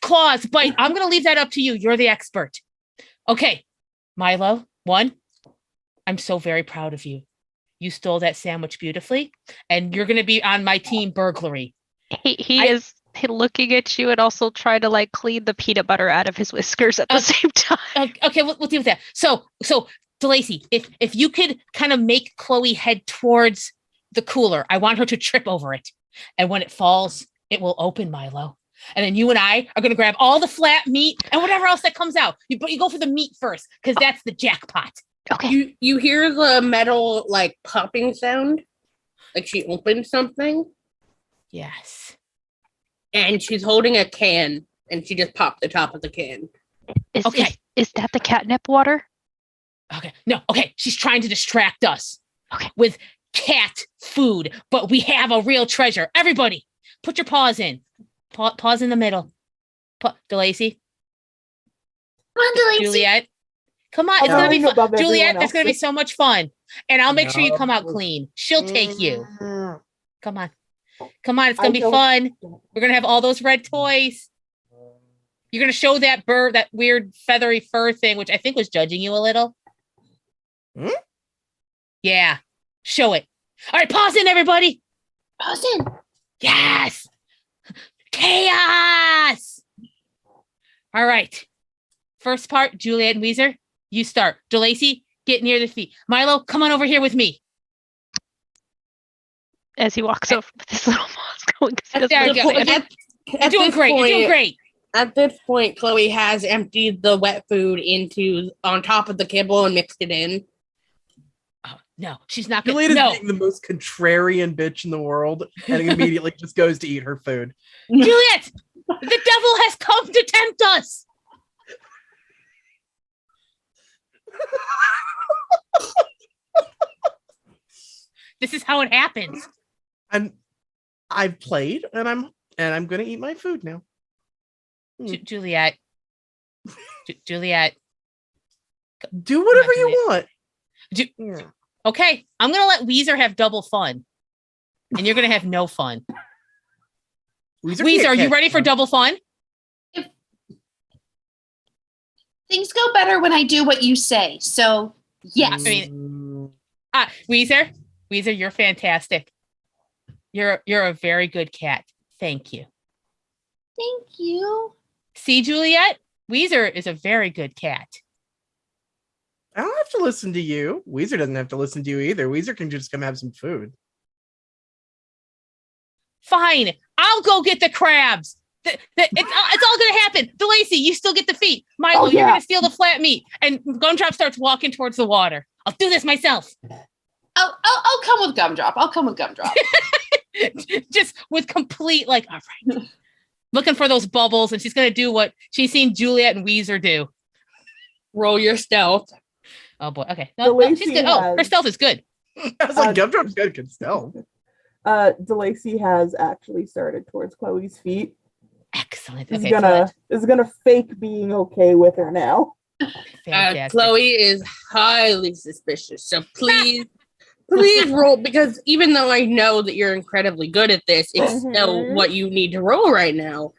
Claws, bite. I'm gonna leave that up to you. You're the expert. Okay, Milo. 1, I'm so very proud of you. You stole that sandwich beautifully, and you're gonna be on my team burglary. He is looking at you and also trying to clean the peanut butter out of his whiskers at the same time. Okay, we'll deal with that. So DeLacy, if you could make Chloe head towards the cooler, I want her to trip over it. And when it falls, it will open, Milo. And then you and I are going to grab all the flat meat and whatever else that comes out. But you go for the meat first, because that's the jackpot. Okay. You hear the metal popping sound, like she opened something. Yes. And she's holding a can, and she just popped the top of the can. Is that the catnip water? Okay. No. Okay. She's trying to distract us. Okay. With cat food, but we have a real treasure. Everybody, put your paws in. Paws in the middle. DeLacy. Come on, Delacey. Juliet. Come on, it's I'm gonna be towering above fun. Juliet, everyone that's gonna be else. so much fun. And I'll make sure you come out No. clean. She'll take you. Mm. Come on. Come on, it's gonna I be don't- fun. We're gonna have all those red toys. You're gonna show that bird, that weird feathery fur thing, which I think was judging you a little. Hmm? Yeah. Show it. All right, pause in, everybody. Pause in. Yes. Chaos. All right. First part, Juliet and Weezer, you start. DeLacy, get near the feet. Milo, come on over here with me. As he walks over with his little paws going. 'cause he doesn't There you know go. what to say. You're doing great. You're doing great. At this point, Chloe has emptied the wet food on top of the kibble and mixed it in. Oh, no, she's not going Juliet to. is No. being the most contrarian bitch in the world and immediately just goes to eat her food. Juliet, the devil has come to tempt us. This is how it happens. I've played and I'm gonna eat my food now. Juliet. Juliet. Do whatever Juliet. you want. Ju- Okay, I'm going to let Weezer have double fun. And you're going to have no fun. Weezer, are you ready for double fun? Things go better when I do what you say. So, yes. I mean, Weezer, you're fantastic. You're a very good cat. Thank you. Thank you. See, Juliet? Weezer is a very good cat. I don't have to listen to you. Weezer doesn't have to listen to you either. Weezer can just come have some food. Fine. I'll go get the crabs. It's all going to happen. DeLacy, you still get the feet. Milo, Oh, you're yeah. going to steal the flat meat. And Gumdrop starts walking towards the water. I'll do this myself. I'll come with Gumdrop. I'll come with Gumdrop. Just with complete, all right. Looking for those bubbles. And she's going to do what she's seen Juliet and Weezer do. Roll your stealth. Oh, boy. Okay. No, she's DeLacy good. Oh, her has- stealth is good. I was like, Gumdrop's good stealth. DeLacy has actually started towards Chloe's feet. Excellent. Is Okay. gonna fake being okay with her now. Fantastic. Chloe is highly suspicious. So please roll, because even though I know that you're incredibly good at this, it's still Mhm. what you need to roll right now.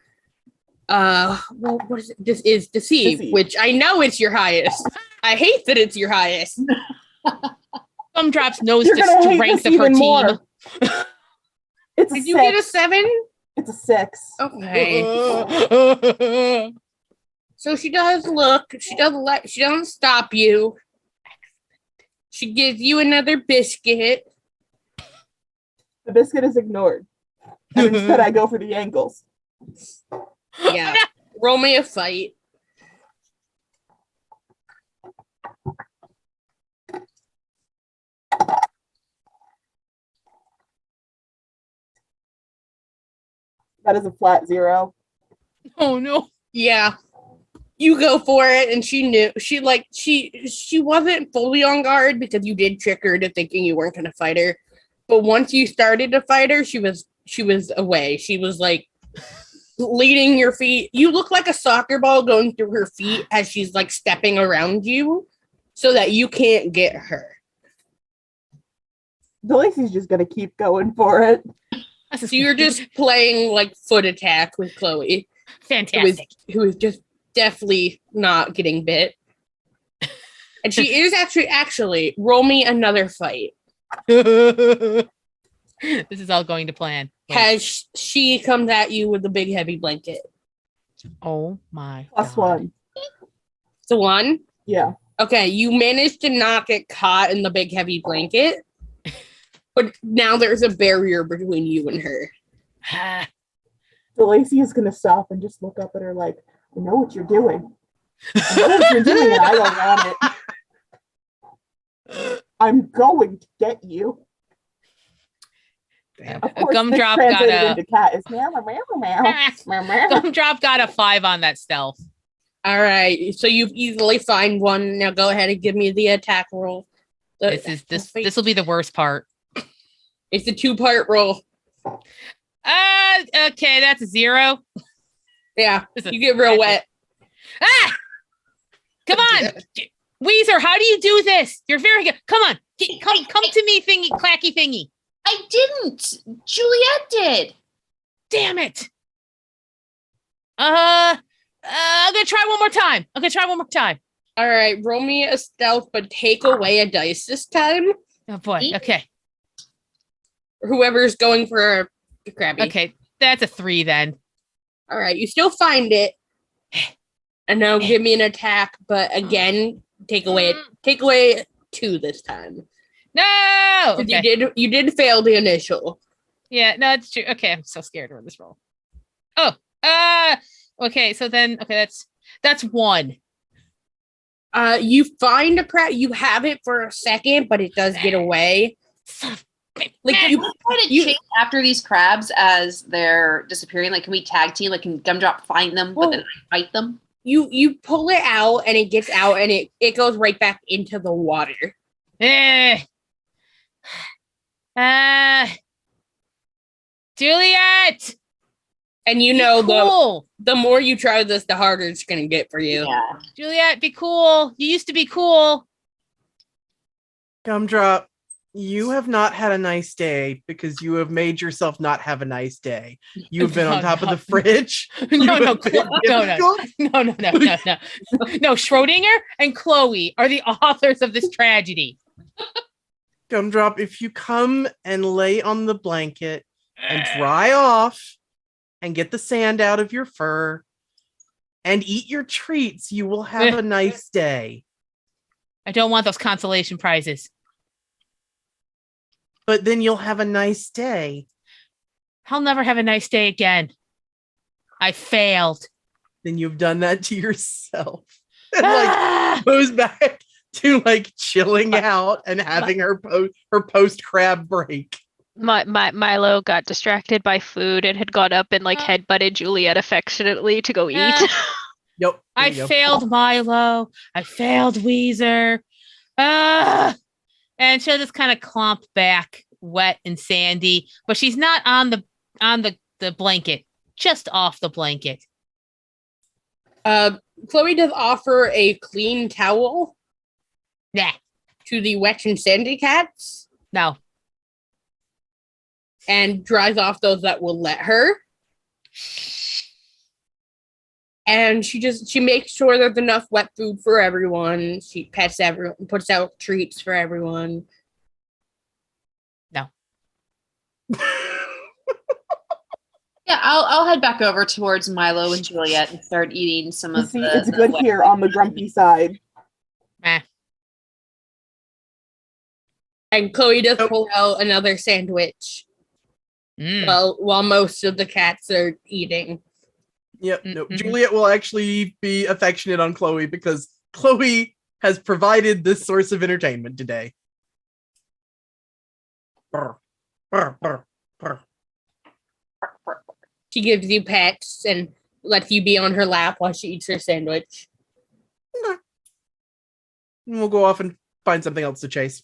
Well, what is it? This is deceive, Deceive. which I know it's your highest. I hate that it's your highest. Gumdrops knows You're the gonna hate strength this of her even team. more. It's a Did 6. you get a 7? It's a 6. Okay. So she does look. She doesn't stop you. She gives you another biscuit. The biscuit is ignored. And instead I go for the ankles. Yeah. Roll me a fight. That is a flat 0. Oh, no. Yeah. You go for it, and she knew she wasn't fully on guard because you did trick her to thinking you weren't gonna fight her. But once you started to fight her, she was away. She was like leading your feet. You look like a soccer ball going through her feet as she's like stepping around you so that you can't get her. DeLacy's just gonna keep going for it. So you're just playing like foot attack with Chloe, Fantastic. who is just definitely not getting bit. And she is actually roll me another fight. This is all going to plan. Wait. Has she comes at you with a big heavy blanket? Oh my Plus God. 1. It's a 1. Yeah. Okay, you managed to not get caught in the big heavy blanket, but now there's a barrier between you and her. Ah, DeLacy is gonna stop and just look up at her like, I know what you're doing. I know what you're doing and I don't want it. I'm going to get you. Damn. Of course, Gumdrop this got translated a into cat is meow meow meow meow meow. Gumdrop got a 5 on that stealth. All right, so you've easily find one. Now go ahead and give me the attack roll. This will be the worst part. It's a 2-part roll. Okay, that's a 0. Yeah, It's a you get real wet. Ah! Come on! Weezer, how do you do this? You're very good. Come on. Come to me, thingy, clacky thingy. I didn't. Juliet did. Damn it. I'm gonna try one more time. All right, roll me a stealth, but take away a dice this time. Oh boy. Okay. Whoever's going for a crabby. Okay. That's a 3 then. All right, you still find it. And now give me an attack, but again, take away 2 this time. No. 'Cause Okay. you did fail the initial. Yeah, no, it's true. Okay, I'm so scared of this roll. Oh, okay, so then that's 1. You find a crab. You have it for a second, but it does get away. Like Can we try to chase after these crabs as they're disappearing? Like, can we tag team? Like, can Gumdrop find them, but then I fight them? You pull it out, and it gets out, and it goes right back into the water. Juliet. And you Be know cool. the more you try this, the harder it's gonna get for you. Yeah. Juliet, be cool. You used to be cool. Gumdrop, you have not had a nice day because you have made yourself not have a nice day. You've been on top of the fridge. No, You have been difficult. No. No, Schrodinger and Chloe are the authors of this tragedy. Gumdrop, if you come and lay on the blanket and dry off and get the sand out of your fur and eat your treats, you will have a nice day. I don't want those consolation prizes. But then you'll have a nice day. I'll never have a nice day again. I failed. Then you've done that to yourself. And goes back to chilling out and having her post crab break. Milo got distracted by food and had got up and headbutted Juliet affectionately to go eat. Yep. I failed Milo. I failed Weezer. And she'll just kind of clomp back, wet and sandy, but she's not on the blanket, just off the blanket. Chloe does offer a clean towel. Nah. To the wet and sandy cats. No. And dries off those that will let her. And she makes sure there's enough wet food for everyone. She pets everyone, puts out treats for everyone. No. Yeah, I'll head back over towards Milo and Juliet and start eating some of the. It's good here on the grumpy side. And Chloe does pull out another sandwich. While most of the cats are eating. Yep. No. Juliet will actually be affectionate on Chloe because Chloe has provided this source of entertainment today. Burr, burr, burr, burr. She gives you pets and lets you be on her lap while she eats her sandwich. And we'll go off and find something else to chase.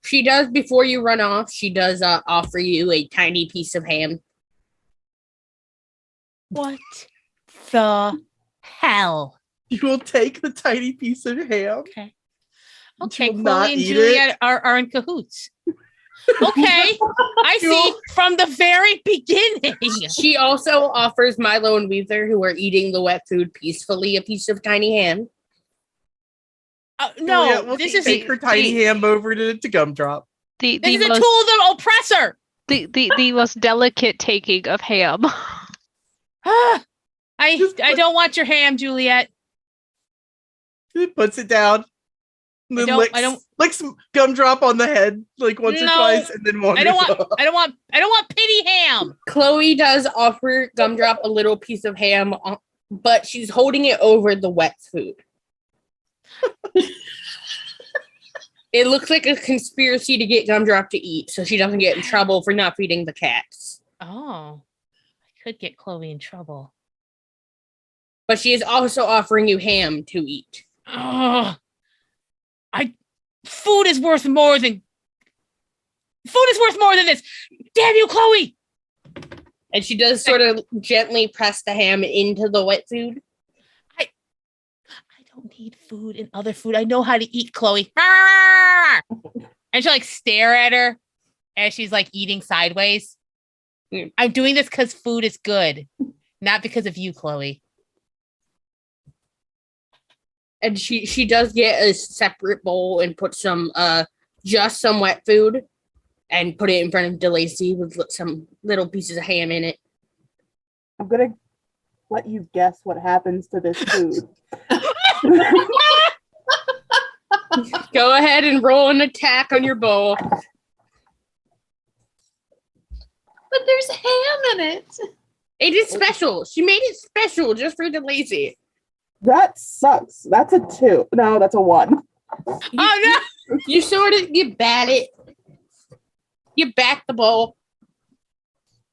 She does, before you run off, she does offer you a tiny piece of ham. What the hell? You will take the tiny piece of ham. Okay, Chloe and Juliet are in cahoots. Okay, I see from the very beginning. She also offers Milo and Weezer, who are eating the wet food peacefully, a piece of tiny ham. No, yeah, we'll this is take her tiny ham over to Gumdrop. This is a tool of the oppressor. The most delicate taking of ham. I don't want your ham, Juliet. He puts it down. Then licks Gumdrop on the head once or twice, and then wanders off. I don't want pity ham. Chloe does offer Gumdrop a little piece of ham, but she's holding it over the wet food. It looks like a conspiracy to get Gumdrop to eat, so she doesn't get in trouble for not feeding the cats. Oh, I could get Chloe in trouble. But she is also offering you ham to eat. Oh, food is worth more than Food is worth more than this. Damn you, Chloe. And she does sort of gently press the ham into the wet food. I don't need food and other food. I know how to eat, Chloe. And she'll like stare at her as she's like eating sideways. I'm doing this because food is good, not because of you, Chloe. And she does get a separate bowl and put some just some wet food and put it in front of DeLacy with some little pieces of ham in it. I'm gonna let you guess what happens to this food. Go ahead and roll an attack on your bowl. But there's ham in it. It is special. She made it special just for DeLacy. That sucks. That's a 2. No, that's a 1. Oh no! You sort of you bat it. You back the bowl.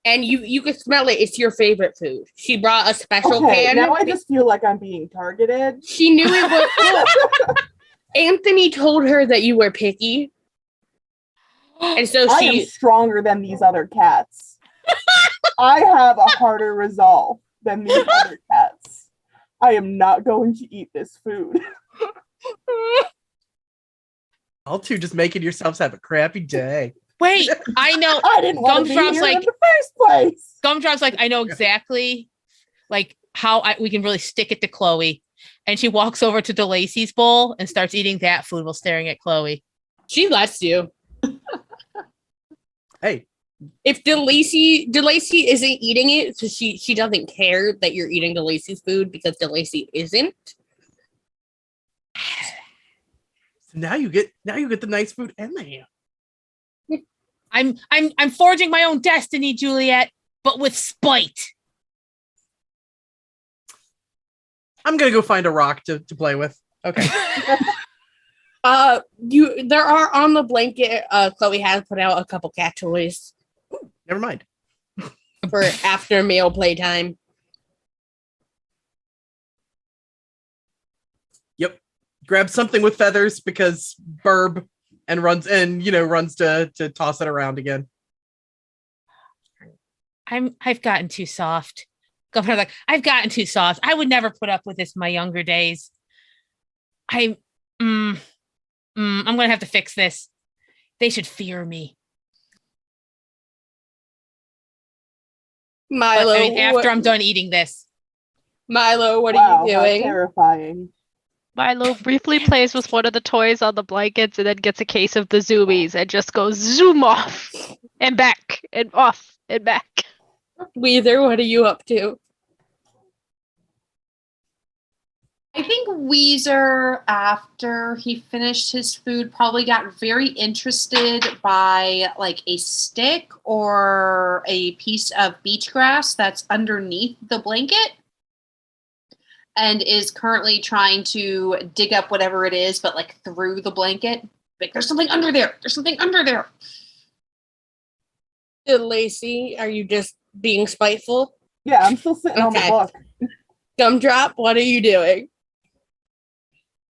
And you can smell it. It's your favorite food. She brought a special Okay, pan. now I just feel like I'm being targeted. She knew it was. Anthony told her that you were picky. And so I am stronger than these other cats. I have a harder resolve than these other cats. I am not going to eat this food. All two just making yourselves have a crappy day. Wait, I know. I didn't want to be Gumdrop's here in like- the first place. Gumdrop's like, I know exactly like how we can really stick it to Chloe. And she walks over to DeLacy's bowl and starts eating that food while staring at Chloe. she lets you. Hey, If DeLacy isn't eating it, so she doesn't care that you're eating DeLacy's food because DeLacy isn't. so now you get the nice food and the ham. I'm forging my own destiny, Juliet, but with spite. I'm gonna go find a rock to play with. Okay. There are on the blanket. Chloe has put out a couple cat toys Never mind. for after meal playtime. Yep. Grabs something with feathers because Burb and runs to toss it around again. I've gotten too soft. Governor's like, I've gotten too soft. I would never put up with this in my younger days. I'm gonna have to fix this. They should fear me. Milo, But, I mean, after I'm done eating this. Milo, what Wow, are you how doing? terrifying. Milo briefly plays with one of the toys on the blankets and then gets a case of the zoomies and just goes zoom off and back and off and back. Weether, what are you up to? I think Weezer, after he finished his food, probably got very interested by like a stick or a piece of beach grass that's underneath the blanket and is currently trying to dig up whatever it is, but like through the blanket. Like, there's something under there. There's something under there. Lacey, are you just being spiteful? Yeah, I'm still sitting on the Okay. book. Gumdrop, what are you doing?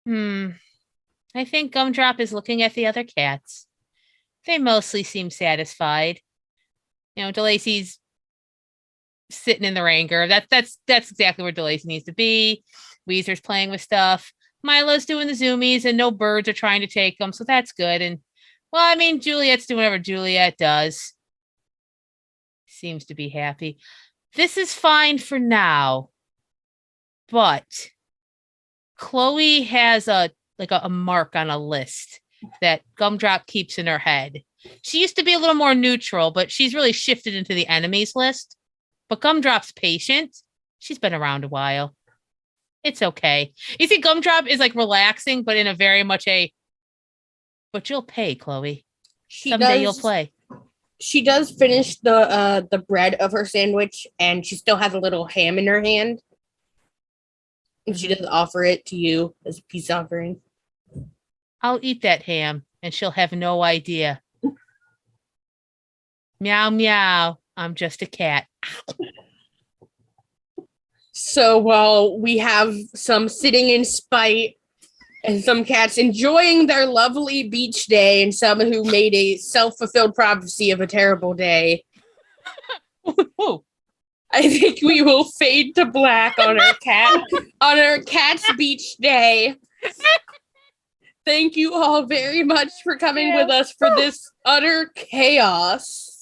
I think Gumdrop is looking at the other cats. They mostly seem satisfied. You know, DeLacy's sitting in their anger. That's exactly where DeLacy needs to be. Weezer's playing with stuff. Milo's doing the zoomies, and no birds are trying to take them, so that's good. And well, I mean, Juliet's doing whatever Juliet does. Seems to be happy. This is fine for now, but Chloe has a mark on a list that Gumdrop keeps in her head. She used to be a little more neutral, but she's really shifted into the enemies list. But Gumdrop's patient. She's been around a while. It's okay. You see, Gumdrop is like relaxing, but in a very much but you'll pay, Chloe. Someday you'll play. She does finish the bread of her sandwich, and she still has a little ham in her hand. And she does offer it to you as a peace offering. I'll eat that ham, and she'll have no idea. Meow, meow. I'm just a cat. So while we have some sitting in spite And some cats enjoying their lovely beach day, and some who made a self-fulfilled prophecy of a terrible day. Whoa. I think we will fade to black on our cat's beach day. Thank you all very much for coming with us for this utter chaos.